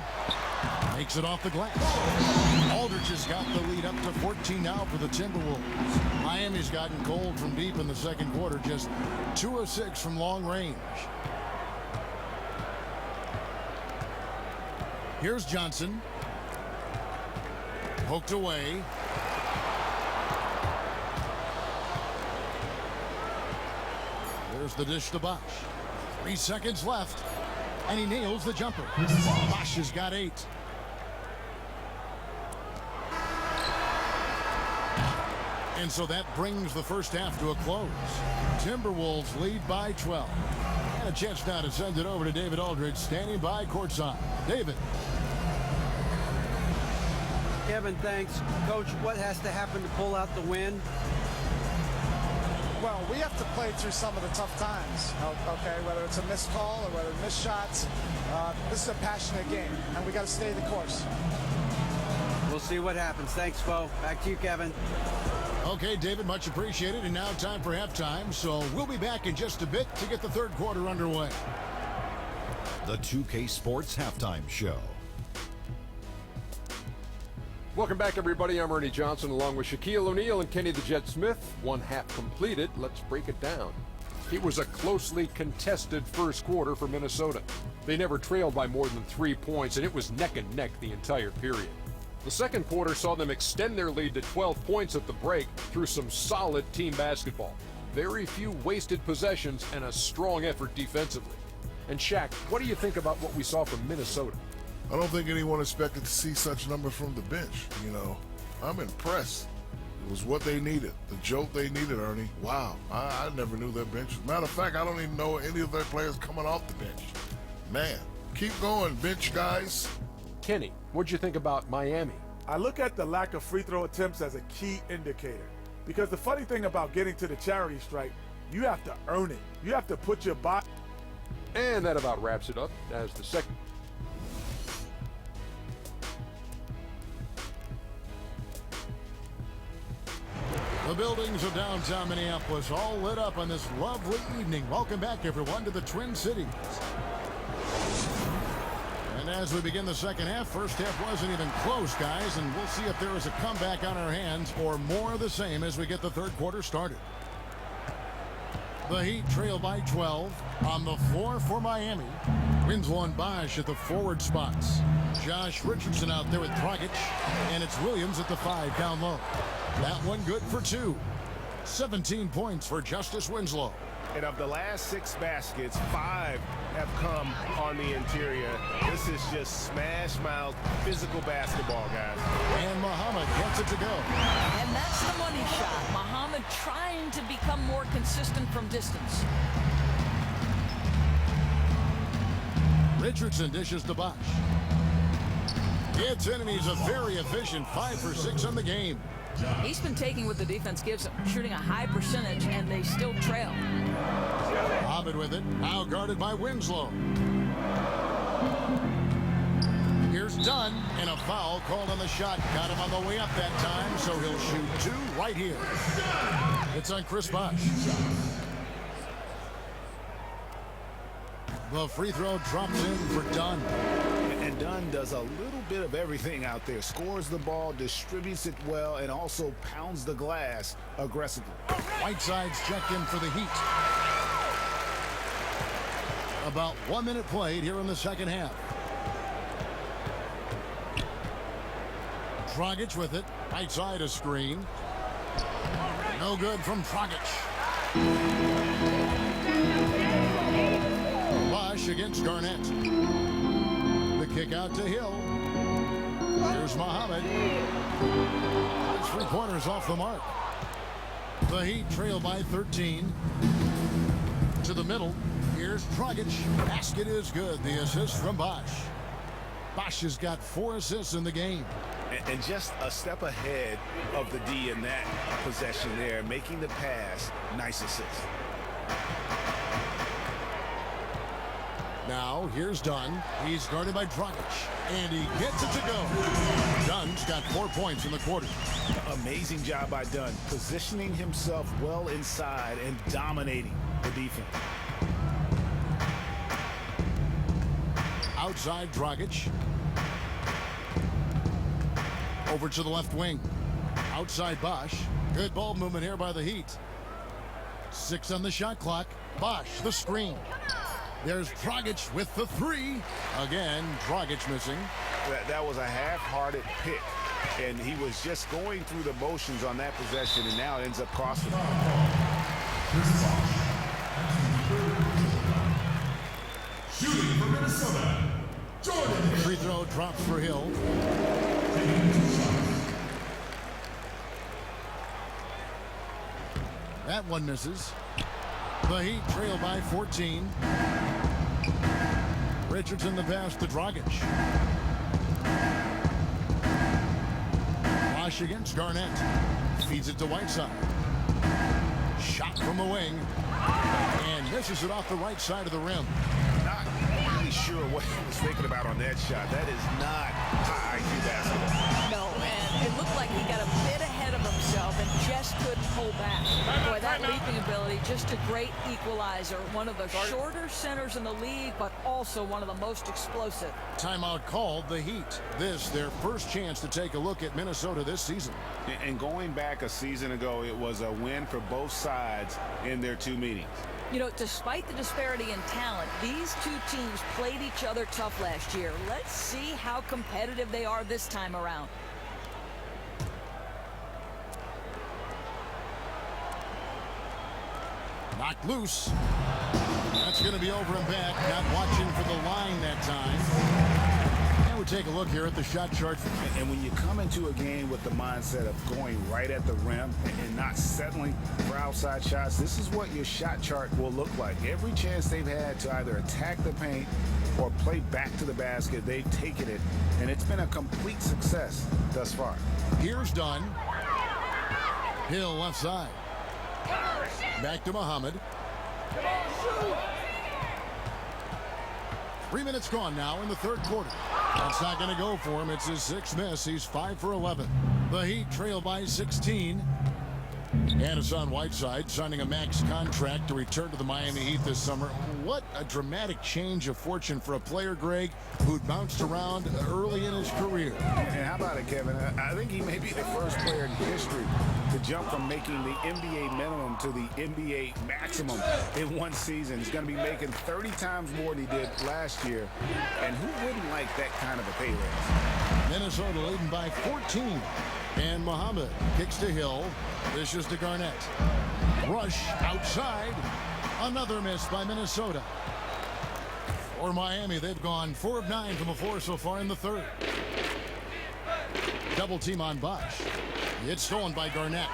Makes it off the glass. Aldridge has got the lead up to 14 now for the Timberwolves. Miami's gotten cold from deep in the second quarter. Just 2 of 6 from long range. Here's Johnson. Poked away. There's the dish to Bosch. 3 seconds left. And he nails the jumper. Bosch has got 8. And so that brings the first half to a close. Timberwolves lead by 12. And a chance now to send it over to David Aldridge, standing by courtside. David. Kevin, thanks. Coach, what has to happen to pull out the win? Well, we have to play through some of the tough times, okay, whether it's a missed call or whether missed shots. This is a passionate game, and we got to stay the course. We'll see what happens. Thanks, Bo. Back to you, Kevin. Okay, David, much appreciated. And now time for halftime, so we'll be back in just a bit to get the third quarter underway. The 2K Sports Halftime Show. Welcome back, everybody. I'm Ernie Johnson along with Shaquille O'Neal and Kenny the Jet Smith. One half completed. Let's break it down. It was a closely contested first quarter for Minnesota. They never trailed by more than 3 points, and it was neck and neck the entire period. The second quarter saw them extend their lead to 12 points at the break through some solid team basketball. Very few wasted possessions and a strong effort defensively. And Shaq, what do you think about what we saw from Minnesota? I don't think anyone expected to see such numbers from the bench. You know, I'm impressed. It was what they needed, the jolt they needed, Ernie. Wow, I never knew their bench. Matter of fact, I don't even know any of their players coming off the bench. Man, keep going, bench guys. Kenny, what'd you think about Miami? I look at the lack of free throw attempts as a key indicator. Because the funny thing about getting to the charity stripe, you have to earn it. You have to put your body. And that about wraps it up as the second. The buildings of downtown Minneapolis all lit up on this lovely evening. Welcome back, everyone, to the Twin Cities. And as we begin the second half, first half wasn't even close, guys, and we'll see if there is a comeback on our hands or more of the same as we get the third quarter started. The Heat trail by 12 on the floor for Miami. Winslow and Bosch at the forward spots. Josh Richardson out there with Dragic, and it's Williams at the 5 down low. That one good for 2. 17 points for Justice Winslow. And of the last 6 baskets, 5 have come on the interior. This is just smash-mouth physical basketball, guys. And Muhammad gets it to go. And that's the money shot. Muhammad trying to become more consistent from distance. Richardson dishes to Bosch. It's in, and he's a very efficient 5 for 6 on the game. He's been taking what the defense gives him, shooting a high percentage, and they still trail. Muhammad with it, now guarded by Winslow. Here's Dunn, and a foul called on the shot. Got him on the way up that time, so he'll shoot 2 right here. It's on Chris Bosch. The free throw drops in for Dunn. And Dunn does a little bit of everything out there. Scores the ball, distributes it well, and also pounds the glass aggressively. Whiteside's checked in for the Heat. About 1 minute played here in the second half. Dragic with it. Whiteside a screen. No good from Dragic. Bosch against Garnett. The kick out to Hill. Here's Muhammad. His 3-pointers off the mark. The Heat trail by 13. To the middle. Here's Dragic. Basket is good. The assist from Bosch. Bosch has got 4 assists in the game. And just a step ahead of the D in that possession there, making the pass. Nice assist. Now, here's Dunn. He's guarded by Dragic, and he gets it to go. Dunn's got 4 points in the quarter. Amazing job by Dunn, positioning himself well inside and dominating the defense. Outside Dragic. Over to the left wing. Outside Bosch. Good ball movement here by the Heat. 6 on the shot clock. Bosch, the screen. There's Dragic with the 3. Again, Dragic missing. That was a half-hearted pick, and he was just going through the motions on that possession, and now it ends up costing him. Shooting for Minnesota, Jordan. Free throw drops for Hill. That one misses. The Heat trail by 14. Richardson the pass to Dragic. Bosch against Garnett. Feeds it to Whiteside. Shot from the wing. And misses it off the right side of the rim. Not really sure what he was thinking about on that shot. That is not high IQ basketball. No, and it looked like he got a bit ahead of himself and just couldn't pull back. Boy, that leaping ability, just a great equalizer. One of the shorter centers in the league, but also one of the most explosive. Timeout called the Heat. This, their first chance to take a look at Minnesota this season. And going back a season ago, it was a win for both sides in their 2 meetings. You know, despite the disparity in talent, these 2 teams played each other tough last year. Let's see how competitive they are this time around. Knocked loose. That's going to be over and back. Not watching for the line that time. And we take a look here at the shot chart. And when you come into a game with the mindset of going right at the rim and not settling for outside shots, this is what your shot chart will look like. Every chance they've had to either attack the paint or play back to the basket, they've taken it. And it's been a complete success thus far. Here's Dunn. Hill left side. Back to Muhammad. 3 minutes gone now in the third quarter. That's not going to go for him. It's his 6th miss. He's 5 for 11. The Heat trail by 16. And it's on Whiteside signing a max contract to return to the Miami Heat this summer. What a dramatic change of fortune for a player, Greg, who'd bounced around early in his career. And how about it, Kevin? I think he may be the first player in history to jump from making the NBA minimum to the NBA maximum in one season. He's going to be making 30 times more than he did last year. And who wouldn't like that kind of a pay raise? Minnesota leading by 14. And Muhammad kicks to Hill. This is to Garnett. Rush outside. Another miss by Minnesota. For Miami, they've gone 4 of 9 from the floor so far in the third. Double team on Bosch. It's stolen by Garnett.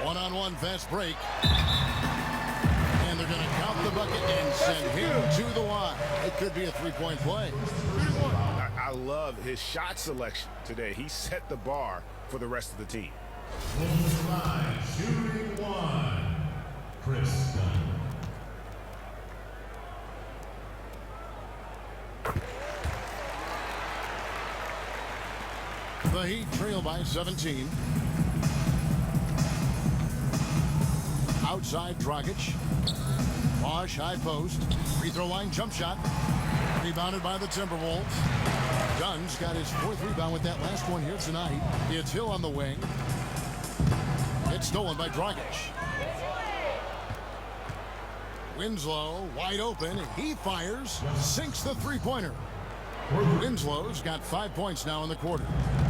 One-on-one fast break. And they're going to count the bucket and send him to the line. It could be a three-point play. I love his shot selection today. He set the bar for the rest of the team. Shooting one. Chris Dunn. The Heat trail by 17. Outside Dragic. Bosch high post. Free throw line jump shot. Rebounded by the Timberwolves. Dunn's got his 4th rebound with that last one here tonight. It's Hill on the wing. It's stolen by Dragic. Winslow wide open. He fires. Sinks the three-pointer. Winslow's got 5 points now in the quarter.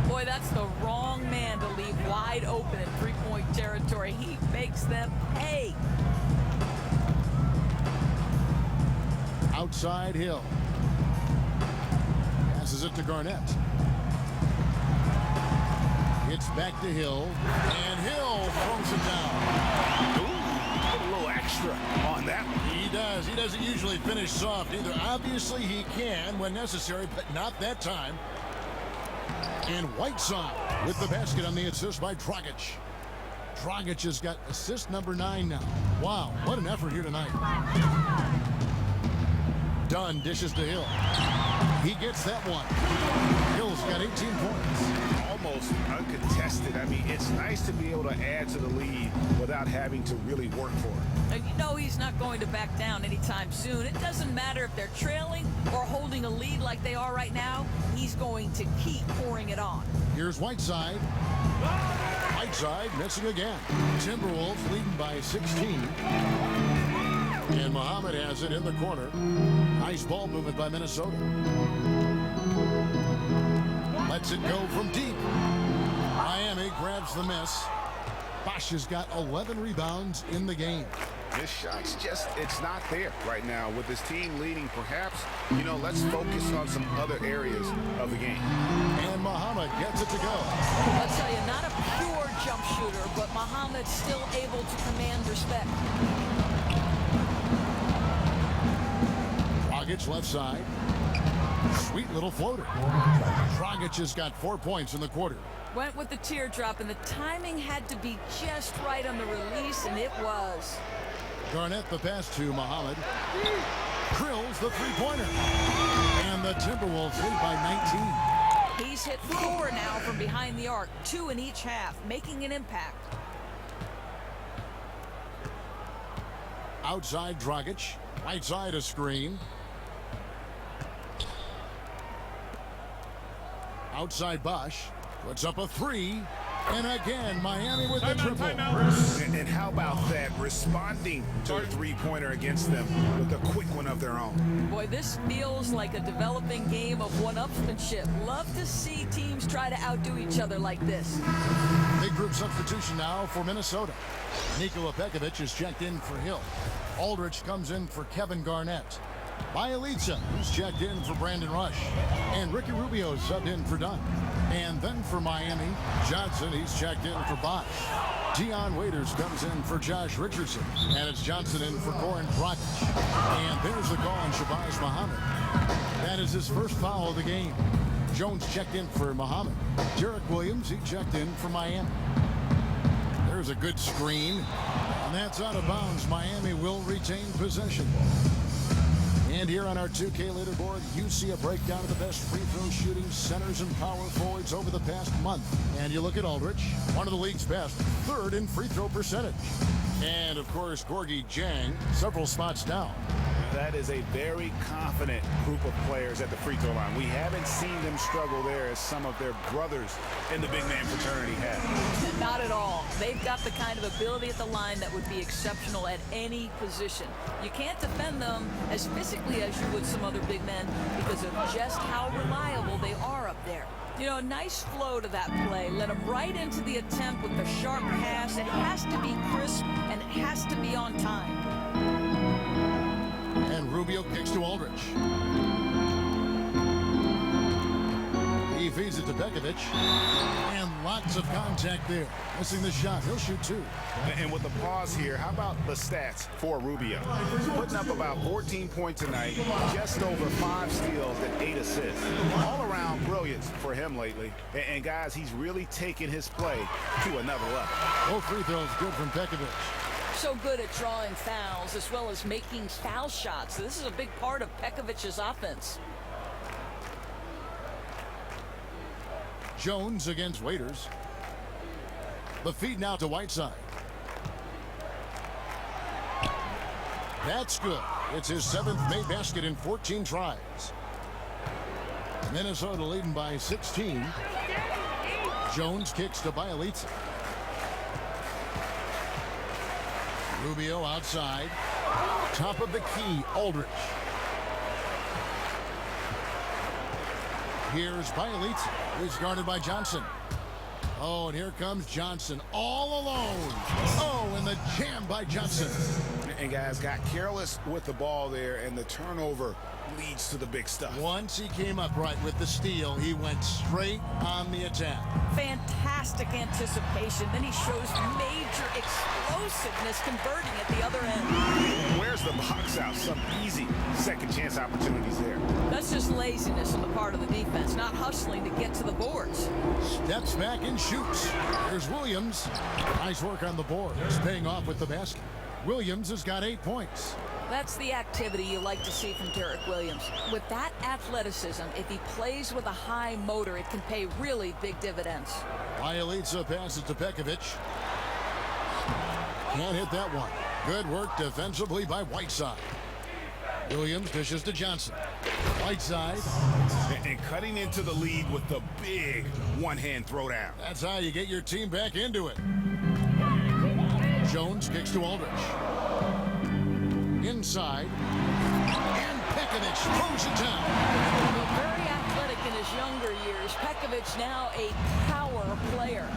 Boy, that's the wrong man to leave wide open in three-point territory. He makes them pay. Outside Hill. Passes it to Garnett. It's back to Hill. And Hill throws it down. Ooh, put a little extra on that one. He does. He doesn't usually finish soft either. Obviously, he can when necessary, but not that time. And Whiteside with the basket on the assist by Dragic. Dragic has got assist number 9 now. Wow, what an effort here tonight. Dunn dishes to Hill. He gets that one. Hill's got 18 points. Almost uncontested. I mean, it's nice to be able to add to the lead without having to really work for it. And you know he's not going to back down anytime soon. It doesn't matter if they're trailing or holding a lead like they are right now. He's going to keep pouring it on. Here's Whiteside. Whiteside missing again. Timberwolves leading by 16. And Muhammad has it in the corner. Nice ball movement by Minnesota. Lets it go from deep. Miami grabs the miss. Bosch has got 11 rebounds in the game. His shot's just, it's not there right now. With his team leading, perhaps, you know, let's focus on some other areas of the game. And Muhammad gets it to go. I'll tell you, not a pure jump shooter, but Muhammad's still able to command respect. Dragic left side. Sweet little floater. Dragic has got 4 points in the quarter. Went with the teardrop, and the timing had to be just right on the release, and it was. Garnett the pass to Muhammad. Drills the three-pointer. And the Timberwolves lead by 19. He's hit 4 now from behind the arc, 2 in each half, making an impact. Outside Dragic. Right side a screen. Outside Bosch. Puts up a 3. And again, Miami with the triple. And how about that? Responding to a three-pointer against them with a quick one of their own. Boy, this feels like a developing game of one-upsmanship. Love to see teams try to outdo each other like this. Big group substitution now for Minnesota. Nikola Pekovic is checked in for Hill. Aldridge comes in for Kevin Garnett. Bielitsa is checked in for Brandon Rush. And Ricky Rubio subbed in for Dunn. And then for Miami, Johnson, he's checked in for Bosch. Dion Waiters comes in for Josh Richardson. And it's Johnson in for Goran Dragic. And there's the call on Shabazz Muhammad. That is his first foul of the game. Jones checked in for Muhammad. Derek Williams, he checked in for Miami. There's a good screen. And that's out of bounds. Miami will retain possession. And here on our 2K leaderboard, you see a breakdown of the best free throw shooting centers and power forwards over the past month. And you look at Aldridge, one of the league's best, 3rd in free throw percentage. And of course, Gorgui Dieng, several spots down. That is a very confident group of players at the free throw line. We haven't seen them struggle there as some of their brothers in the big man fraternity have. Not at all. They've got the kind of ability at the line that would be exceptional at any position. You can't defend them as physically as you would some other big men because of just how reliable they are up there. You know, nice flow to that play. Let him right into the attempt with the sharp pass. It has to be crisp and it has to be on time. Rubio kicks to Aldridge. He feeds it to Pekovic. And lots of contact there. Missing the shot. He'll shoot 2. And with the pause here, how about the stats for Rubio? Putting up about 14 points tonight, just over 5 steals and 8 assists. All around brilliance for him lately. And guys, he's really taken his play to another level. Both free throws good from Pekovic. So good at drawing fouls as well as making foul shots. This is a big part of Pekovic's offense. Jones against Waiters. The feed now to Whiteside. That's good. It's his 7th made basket in 14 tries. Minnesota leading by 16. Jones kicks to Bielitsa. Rubio outside. Top of the key, Aldridge. Here's Bielitsa. He's guarded by Johnson. Oh, and here comes Johnson all alone. Oh, and the jam by Johnson. And guys got careless with the ball there, and the turnover leads to the big stuff. Once he came upright with the steal, he went straight on the attack. Fantastic anticipation. Then he shows major explosiveness converting at the other end. Where's the box out? Some easy second chance opportunities there. That's just laziness on the part of the defense, not hustling to get to the boards. Steps back and shoots. Here's Williams. Nice work on the boards, paying off with the basket. Williams has got 8 points. That's the activity you like to see from Derek Williams. With that athleticism, if he plays with a high motor, it can pay really big dividends. Bielitsa passes to Pekovic. Can't hit that one. Good work defensively by Whiteside. Williams dishes to Johnson. Whiteside. And cutting into the lead with the big one-hand throwdown. That's how you get your team back into it. Jones kicks to Aldridge. Inside. And Pekovic throws it down. Very athletic in his younger years. Pekovic now a power player.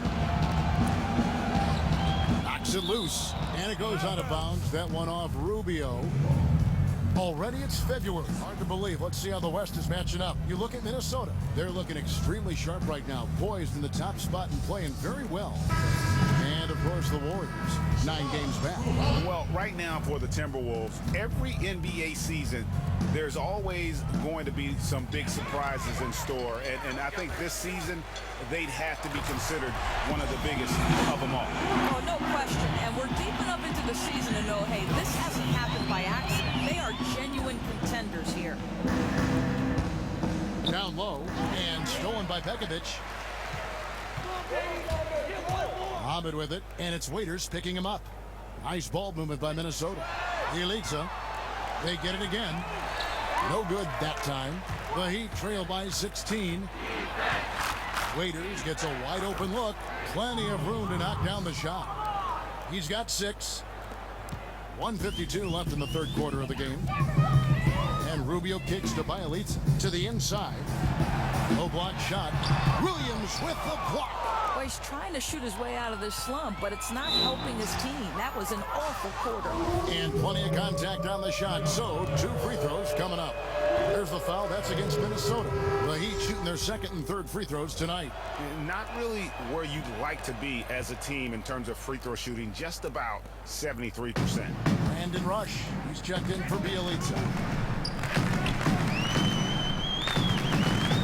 Knocks it loose. And it goes out of bounds. That one off Rubio. Already it's February. Hard to believe. Let's see how the West is matching up. You look at Minnesota. They're looking extremely sharp right now. Poised in the top spot and playing very well. And, of course, the Warriors. 9 games back. Well, right now for the Timberwolves, every NBA season, there's always going to be some big surprises in store. And I think this season, they'd have to be considered one of the biggest of them all. Oh, no question. And we're deep enough into the season to know, hey, this hasn't happened by accident. They are genuine contenders here. Down low and stolen by Pekovic. Mohamed with it, and it's Waiters picking him up. Nice ball movement by Minnesota. Bielitsa. They get it again. No good that time. The Heat trail by 16. Waiters gets a wide open look. Plenty of room to knock down the shot. He's got 6. 1:52 left in the third quarter of the game. And Rubio kicks to Bielitsa to the inside. No block shot. Williams with the block. Well, he's trying to shoot his way out of this slump, but it's not helping his team. That was an awful quarter. And plenty of contact on the shot, so 2 free throws coming up. There's the foul. That's against Minnesota. The Heat shooting their second and third free throws tonight. Not really where you'd like to be as a team in terms of free throw shooting, just about 73%. Brandon Rush. He's checked in for Bielitsa.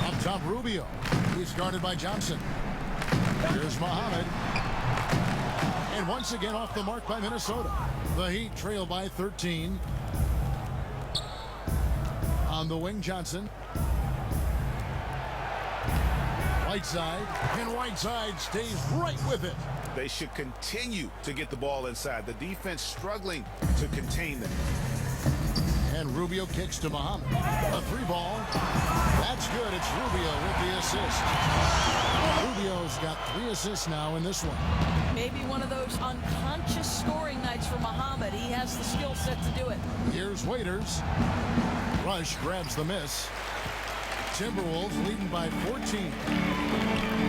Up top, Rubio. He's guarded by Johnson. Here's Mohamed. And once again off the mark by Minnesota. The Heat trail by 13. On the wing, Johnson. Whiteside. And Whiteside stays right with it. They should continue to get the ball inside. The defense struggling to contain them. And Rubio kicks to Mohamed. A 3-ball. That's good. It's Rubio with the assist. Rubio's got 3 assists now in this one. Maybe one of those unconscious scoring nights for Mohamed. He has the skill set to do it. Here's Waiters. Rush grabs the miss. Timberwolves leading by 14.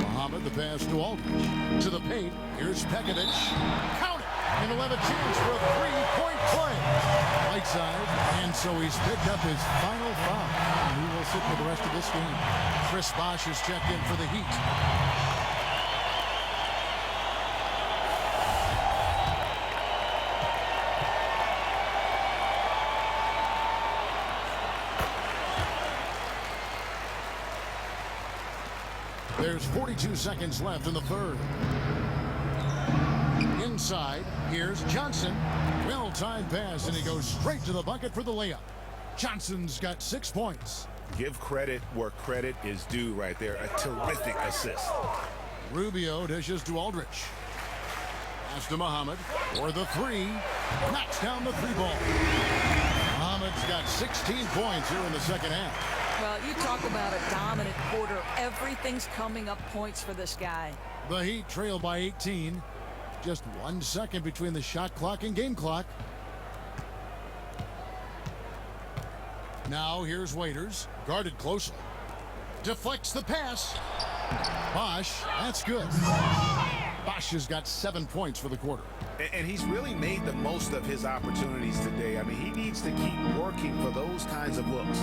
Mohamed the pass to Aldridge. To the paint. Here's Pekovic. Count it. And he'll have a chance for a three-point play. Right side, and so he's picked up his final foul. And he will sit for the rest of this game. Chris Bosh has checked in for the Heat. There's 42 seconds left in the third. Inside, here's Johnson. Well-timed pass, and he goes straight to the bucket for the layup. Johnson's got 6 points. Give credit where credit is due right there. A terrific assist. Rubio dishes to Aldridge. Pass to Muhammad for the three. Knocks down the three ball. Muhammad's got 16 points here in the second half. Well, you talk about a dominant quarter. Everything's coming up points for this guy. The Heat trail by 18. Just 1 second between the shot clock and game clock. Now here's Waiters, guarded closely. Deflects the pass. Bosh, that's good. Bosh has got 7 points for the quarter. And he's really made the most of his opportunities today. I mean, he needs to keep working for those kinds of looks.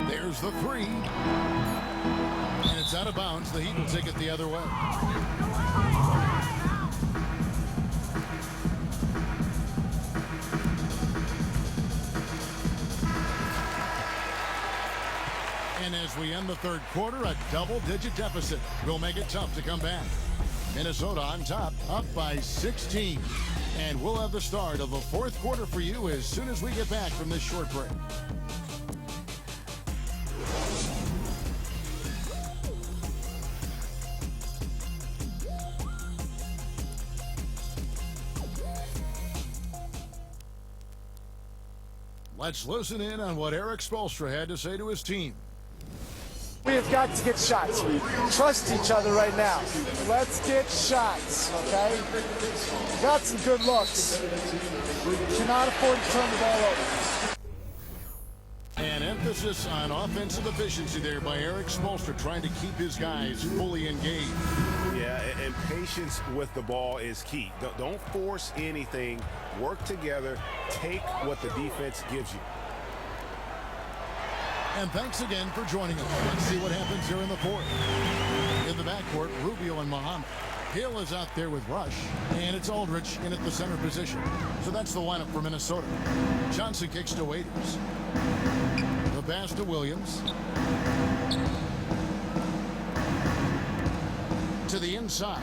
There's the three. And it's out of bounds. The Heat will take it the other way. And as we end the third quarter, a double-digit deficit will make it tough to come back. Minnesota on top, up by 16. And we'll have the start of the fourth quarter for you as soon as we get back from this short break. Let's listen in on what Eric Spoelstra had to say to his team. We have got to get shots. Trust each other right now. Let's get shots, okay? Got some good looks. Cannot afford to turn the ball over. An emphasis on offensive efficiency there by Eric Spoelstra, trying to keep his guys fully engaged. Yeah, and patience with the ball is key. Don't force anything. Work together. Take what the defense gives you. And thanks again for joining us. Let's see what happens here in the fourth. In the backcourt, Rubio and Muhammad. Hill is out there with Rush, and it's Aldridge in at the center position. So that's the lineup for Minnesota. Johnson kicks to Waiters. The pass to Williams. To the inside.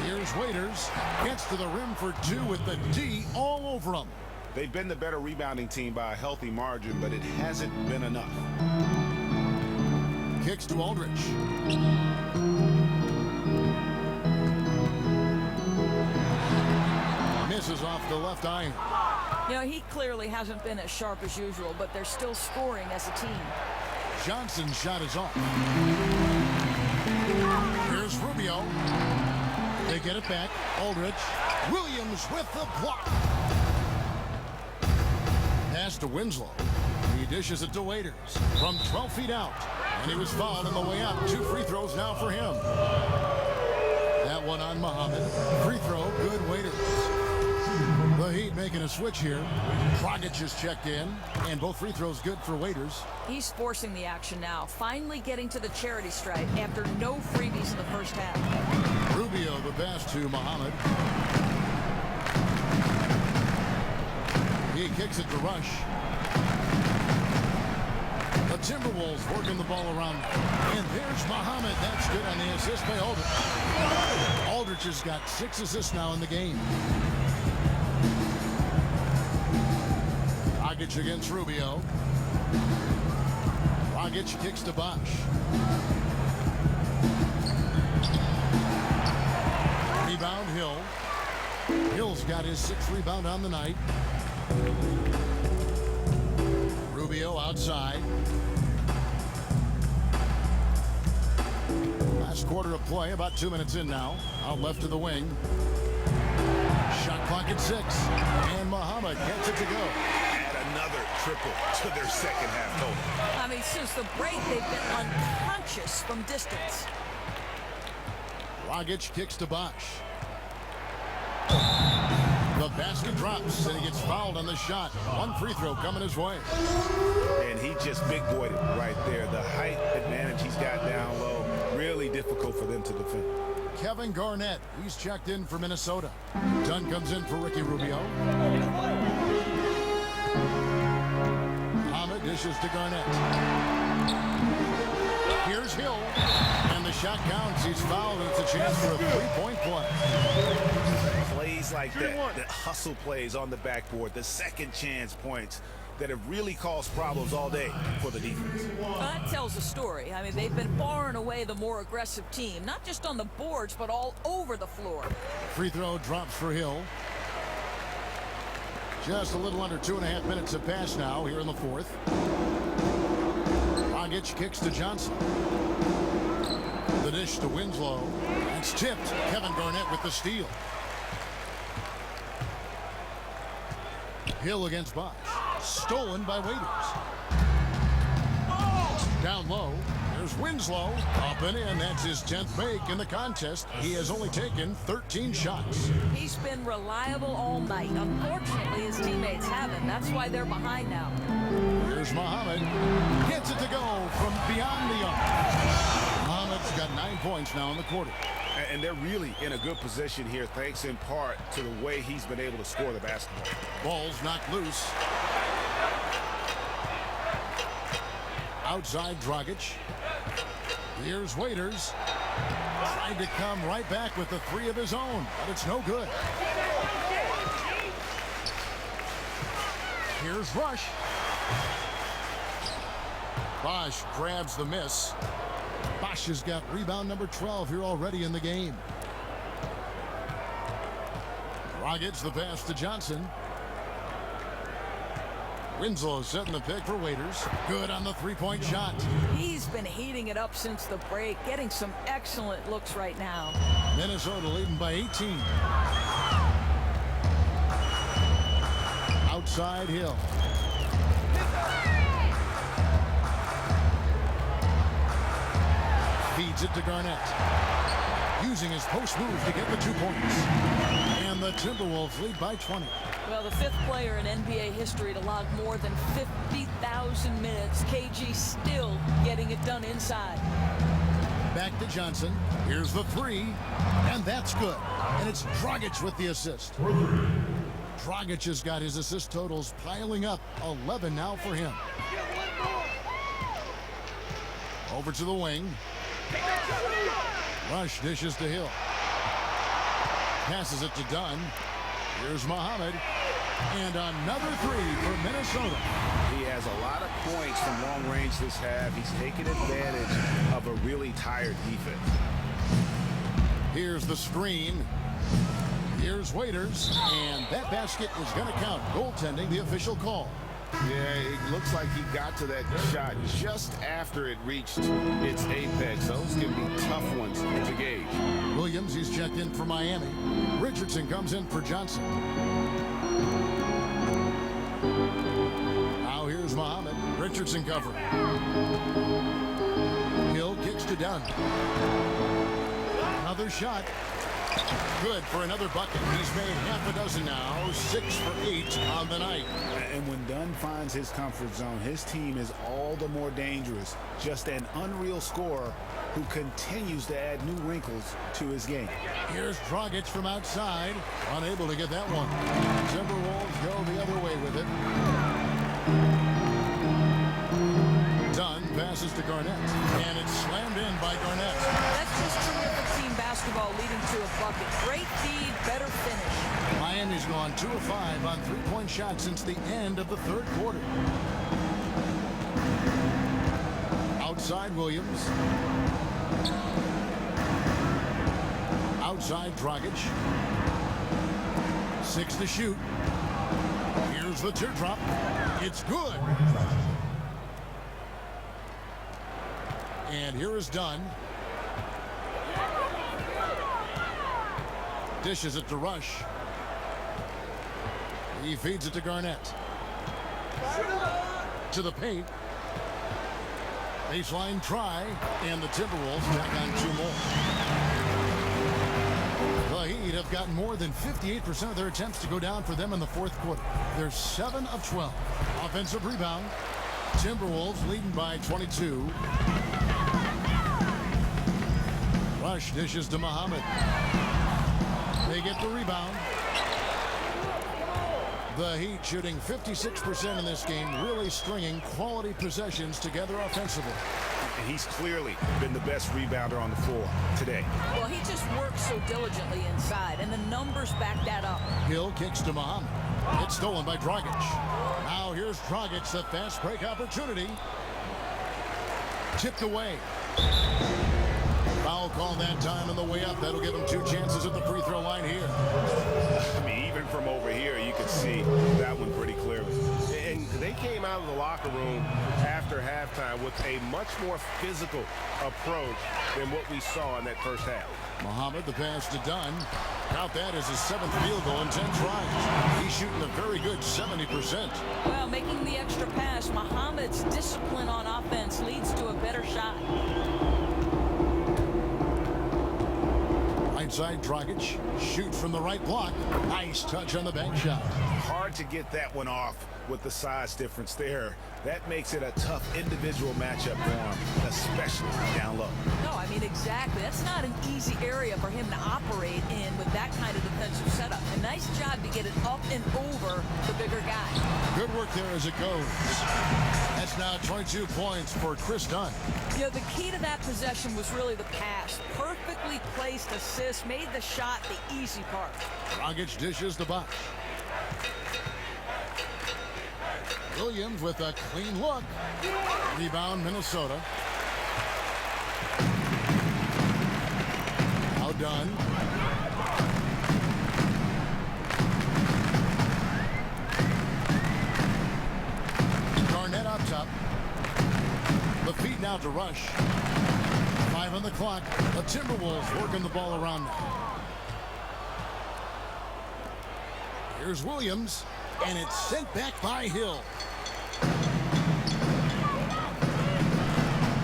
Here's Waiters. Gets to the rim for two with the D all over him. They've been the better rebounding team by a healthy margin, but it hasn't been enough. Kicks to Aldridge. Misses off the left iron. You know, he clearly hasn't been as sharp as usual, but they're still scoring as a team. Johnson's shot is off. Here's Rubio. They get it back. Aldridge. Williams with the block. Pass to Winslow. He dishes it to Waiters from 12 feet out. And he was fouled on the way up. 2 free throws now for him. That one on Muhammad. Free throw, good. Waiters. The Heat making a switch here. Dragic is checked in. And both free throws good for Waiters. He's forcing the action now. Finally getting to the charity stripe after no freebies in the first half. Rubio the pass to Muhammad. He kicks it to Rush. The Timberwolves working the ball around. And there's Muhammad. That's good on the assist by Aldridge. Aldridge has got 6 assists now in the game. Dragic against Rubio. Dragic kicks to Bosh. Rebound Hill. Hill's got his 6th rebound on the night. Rubio outside. Last quarter of play, about 2 minutes in now. Out left to the wing. Shot clock at 6. And Muhammad gets it to go. Add another triple to their second half total. I mean, since the break, they've been unconscious from distance. Dragic kicks to Bosh. Basket drops, and he gets fouled on the shot. One free throw coming his way. And he just big-boyed it right there. The height advantage he's got down low, really difficult for them to defend. Kevin Garnett, he's checked in for Minnesota. Dunn comes in for Ricky Rubio. Muhammad dishes to Garnett. Here's Hill, and the shot counts. He's fouled, and it's a chance for a three-point play. Plays like that, the hustle plays on the backboard, the second chance points that have really caused problems all day for the defense. Well, that tells a story. I mean, they've been far and away the more aggressive team, not just on the boards, but all over the floor. Free throw drops for Hill. Just a little under 2.5 minutes have passed now here in the fourth. Dragic kicks to Johnson. The dish to Winslow. It's tipped. Kevin Garnett with the steal. Hill against Bosch. Stolen by Waiters. Down low. There's Winslow. Up and in. That's his 10th make in the contest. He has only taken 13 shots. He's been reliable all night. Unfortunately, his teammates haven't. That's why they're behind now. Here's Muhammad. Gets it to go from beyond the arc. Muhammad's got 9 points now in the quarter. And they're really in a good position here, thanks in part to the way he's been able to score the basketball. Ball's knocked loose. Outside Dragic. Here's Waiters. Trying to come right back with the three of his own, but it's no good. Here's Rush. Bosch grabs the miss. Bosch has got rebound number 12 here already in the game. Dragic the pass to Johnson. Winslow setting the pick for Waiters. Good on the three-point shot. He's been heating it up since the break, getting some excellent looks right now. Minnesota leading by 18. Outside Hill. Feeds it to Garnett. Using his post move to get the 2 points. And the Timberwolves lead by 20. Well, the fifth player in NBA history to log more than 50,000 minutes. KG still getting it done inside. Back to Johnson. Here's the three. And that's good. And it's Dragic with the assist. Dragic has got his assist totals piling up. 11 now for him. Over to the wing. Rush dishes to Hill. Passes it to Dunn. Here's Muhammad. And another three for Minnesota. He has a lot of points from long range this half. He's taken advantage of a really tired defense. Here's the screen. Here's Waiters. And that basket is going to count. Goaltending, the official call. Yeah, it looks like he got to that shot just after it reached its apex. Those can be tough ones to gauge. Williams, he's checked in for Miami. Richardson comes in for Johnson. Now here's Muhammad. Richardson covering. Hill kicks to Dunn. Another shot. Good for another bucket. He's made half a dozen now. 6 for 8 on the night. And when Dunn finds his comfort zone, his team is all the more dangerous. Just an unreal scorer who continues to add new wrinkles to his game. Here's Dragic from outside. Unable to get that one. Timberwolves go the other way with it. Dunn passes to Garnett. And it's slammed in by Garnett. That's just terrific team basketball leading to a bucket. Great feed, better finish. Miami's gone 2 of 5 on three-point shots since the end of the third quarter. Outside Williams. Outside Dragic. 6 to shoot. Here's the teardrop. It's good. And here is Dunn. Dishes it to Rush. He feeds it to Garnett. To the paint. Baseline try. And the Timberwolves tack on 2 more. The Heat have have gotten more than 58% of their attempts to go down for them in the fourth quarter. They're 7 of 12. Offensive rebound. Timberwolves leading by 22. Rush dishes to Muhammad. They get the rebound. The Heat shooting 56% in this game, really stringing quality possessions together offensively. And he's clearly been the best rebounder on the floor today. Well, he just works so diligently inside, and the numbers back that up. Hill kicks to Muhammad. It's stolen by Dragic. Now here's Dragic, the fast break opportunity. Tipped away. Foul call that time on the way up. That'll give him 2 chances at the free throw line here. I mean, even from over here, you could see that one pretty clearly. And they came out of the locker room after halftime with a much more physical approach than what we saw in that first half. Muhammad, the pass to Dunn. Count that as his 7th field goal in 10 tries. He's shooting a very good 70%. Well, making the extra pass, Muhammad's discipline on offense leads to a better shot. Right side, Dragic. Shoot from the right block. Nice touch on the bank shot. Hard to get that one off with the size difference there. That makes it a tough individual matchup for him, especially down low. No, I mean, exactly. That's not an easy area for him to operate in with that kind of defensive setup. A nice job to get it up and over the bigger guy. Good work there as it goes. That's now 22 points for Chris Dunn. You know, the key to that possession was really the pass. Perfectly placed assist, made the shot the easy part. Dragic dishes the box. Williams with a clean look. Rebound, Minnesota. Now Dunn. Garnett up top. The feed now to Rush. 5 on the clock. The Timberwolves working the ball around now. Here's Williams, and it's sent back by Hill.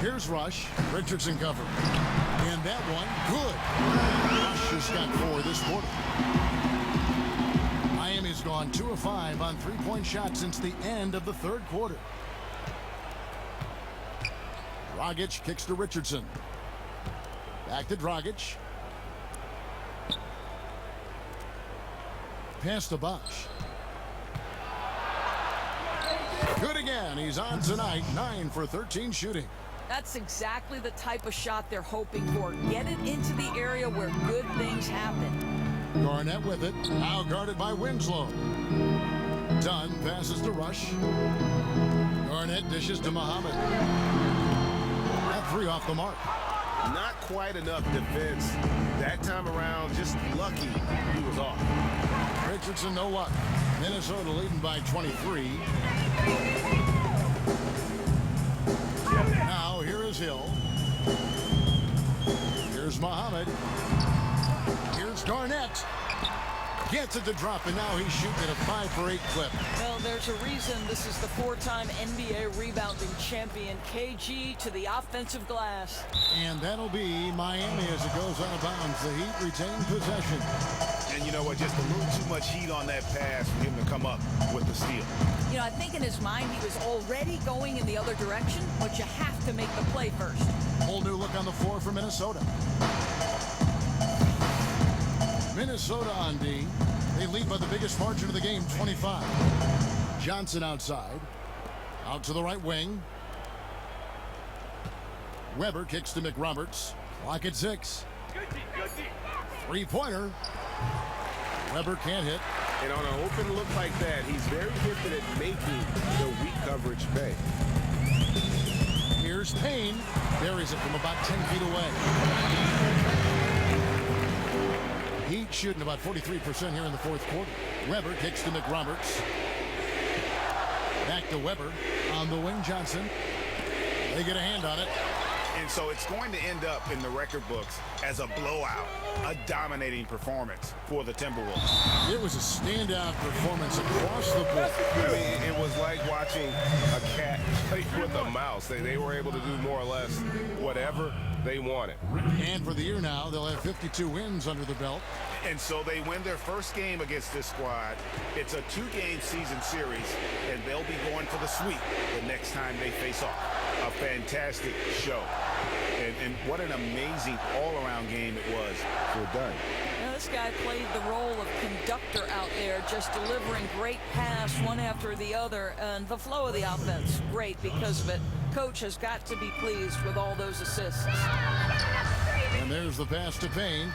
Here's Rush. Richardson covered. And that one, good. Rush has got 4 this quarter. Miami's gone 2 of 5 on 3-point shots since the end of the third quarter. Dragic kicks to Richardson. Back to Dragic. Pass to Bosch. Good again. He's on tonight. 9 for 13 shooting. That's exactly the type of shot they're hoping for. Get it into the area where good things happen. Garnett with it. Now guarded by Winslow. Dunn passes to Rush. Garnett dishes to Muhammad. That 3 off the mark. Not quite enough defense that time around. Just lucky he was off. Richardson, no luck. Minnesota leading by 23. Now here is Hill. Here's Muhammad. Here's Garnett. Gets it to drop, and now he's shooting at a 5 for 8 clip. Well, there's a reason this is the 4-time NBA rebounding champion. KG to the offensive glass. And that'll be Miami as it goes out of bounds. The Heat retain possession. And you know what? Just a little too much heat on that pass for him to come up with the steal. You know, I think in his mind he was already going in the other direction, but you have to make the play first. Whole new look on the floor for Minnesota. Minnesota on D. They lead by the biggest margin of the game, 25. Johnson outside. Out to the right wing. Weber kicks to McRoberts. Clock at 6. 3-pointer. Weber can't hit. And on an open look like that, he's very gifted at making the weak coverage pay. Here's Payne. Buries it from about 10 feet away. Heat shooting about 43% here in the fourth quarter. Weber kicks to McRoberts. Back to Weber. On the wing, Johnson. They get a hand on it. And so it's going to end up in the record books as a blowout, a dominating performance for the Timberwolves. It was a standout performance across the board. I mean, it was like watching a cat play with a mouse. They were able to do more or less whatever they wanted. And for the year now, they'll have 52 wins under the belt. And so they win their first game against this squad. It's a 2-game season series, and they'll be going for the sweep the next time they face off. A fantastic show. And what an amazing all-around game it was. We're done. Now, this guy played the role of conductor out there, just delivering great pass one after the other, and the flow of the offense, great because of it. Coach has got to be pleased with all those assists. And there's the pass to Payne.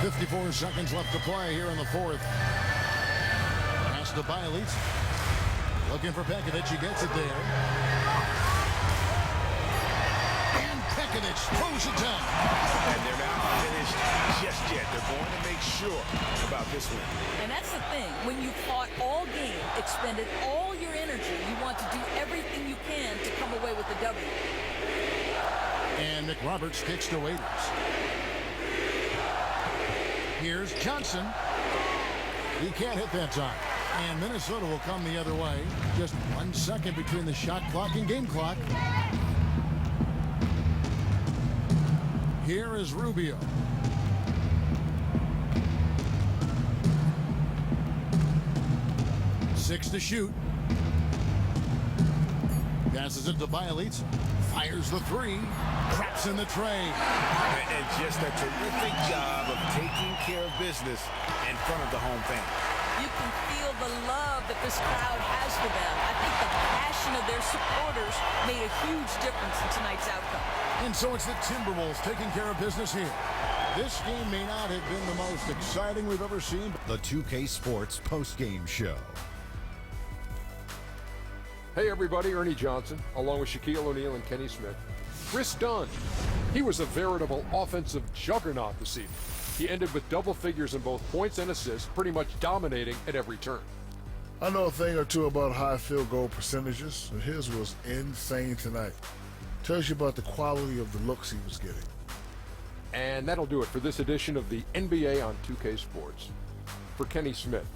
54 seconds left to play here in the fourth. Pass to Bielitz. Looking for Pekovic. He gets it there. And Pekovic throws it down. And they're not finished just yet. They're going to make sure about this one. And that's the thing. When you fought all game, expended all your energy, you want to do everything you can to come away with the W. And Nick Roberts kicks to Waiters. Here's Johnson. He can't hit that time. And Minnesota will come the other way. Just 1 second between the shot clock and game clock. Here is Rubio. Six to shoot. Passes it to Bielitz. Fires the three. Traps in the tray. And just a terrific job of taking care of business in front of the home fan. You can feel the love that this crowd has for them. I think the passion of their supporters made a huge difference in tonight's outcome. And so it's the Timberwolves taking care of business here. This game may not have been the most exciting we've ever seen. The 2K Sports postgame show. Hey everybody, Ernie Johnson, along with Shaquille O'Neal and Kenny Smith. Chris Dunn, he was a veritable offensive juggernaut this evening. He ended with double figures in both points and assists, pretty much dominating at every turn. I know a thing or two about high field goal percentages, and his was insane tonight. Tells you about the quality of the looks he was getting. And that'll do it for this edition of the NBA on 2K Sports. For Kenny Smith,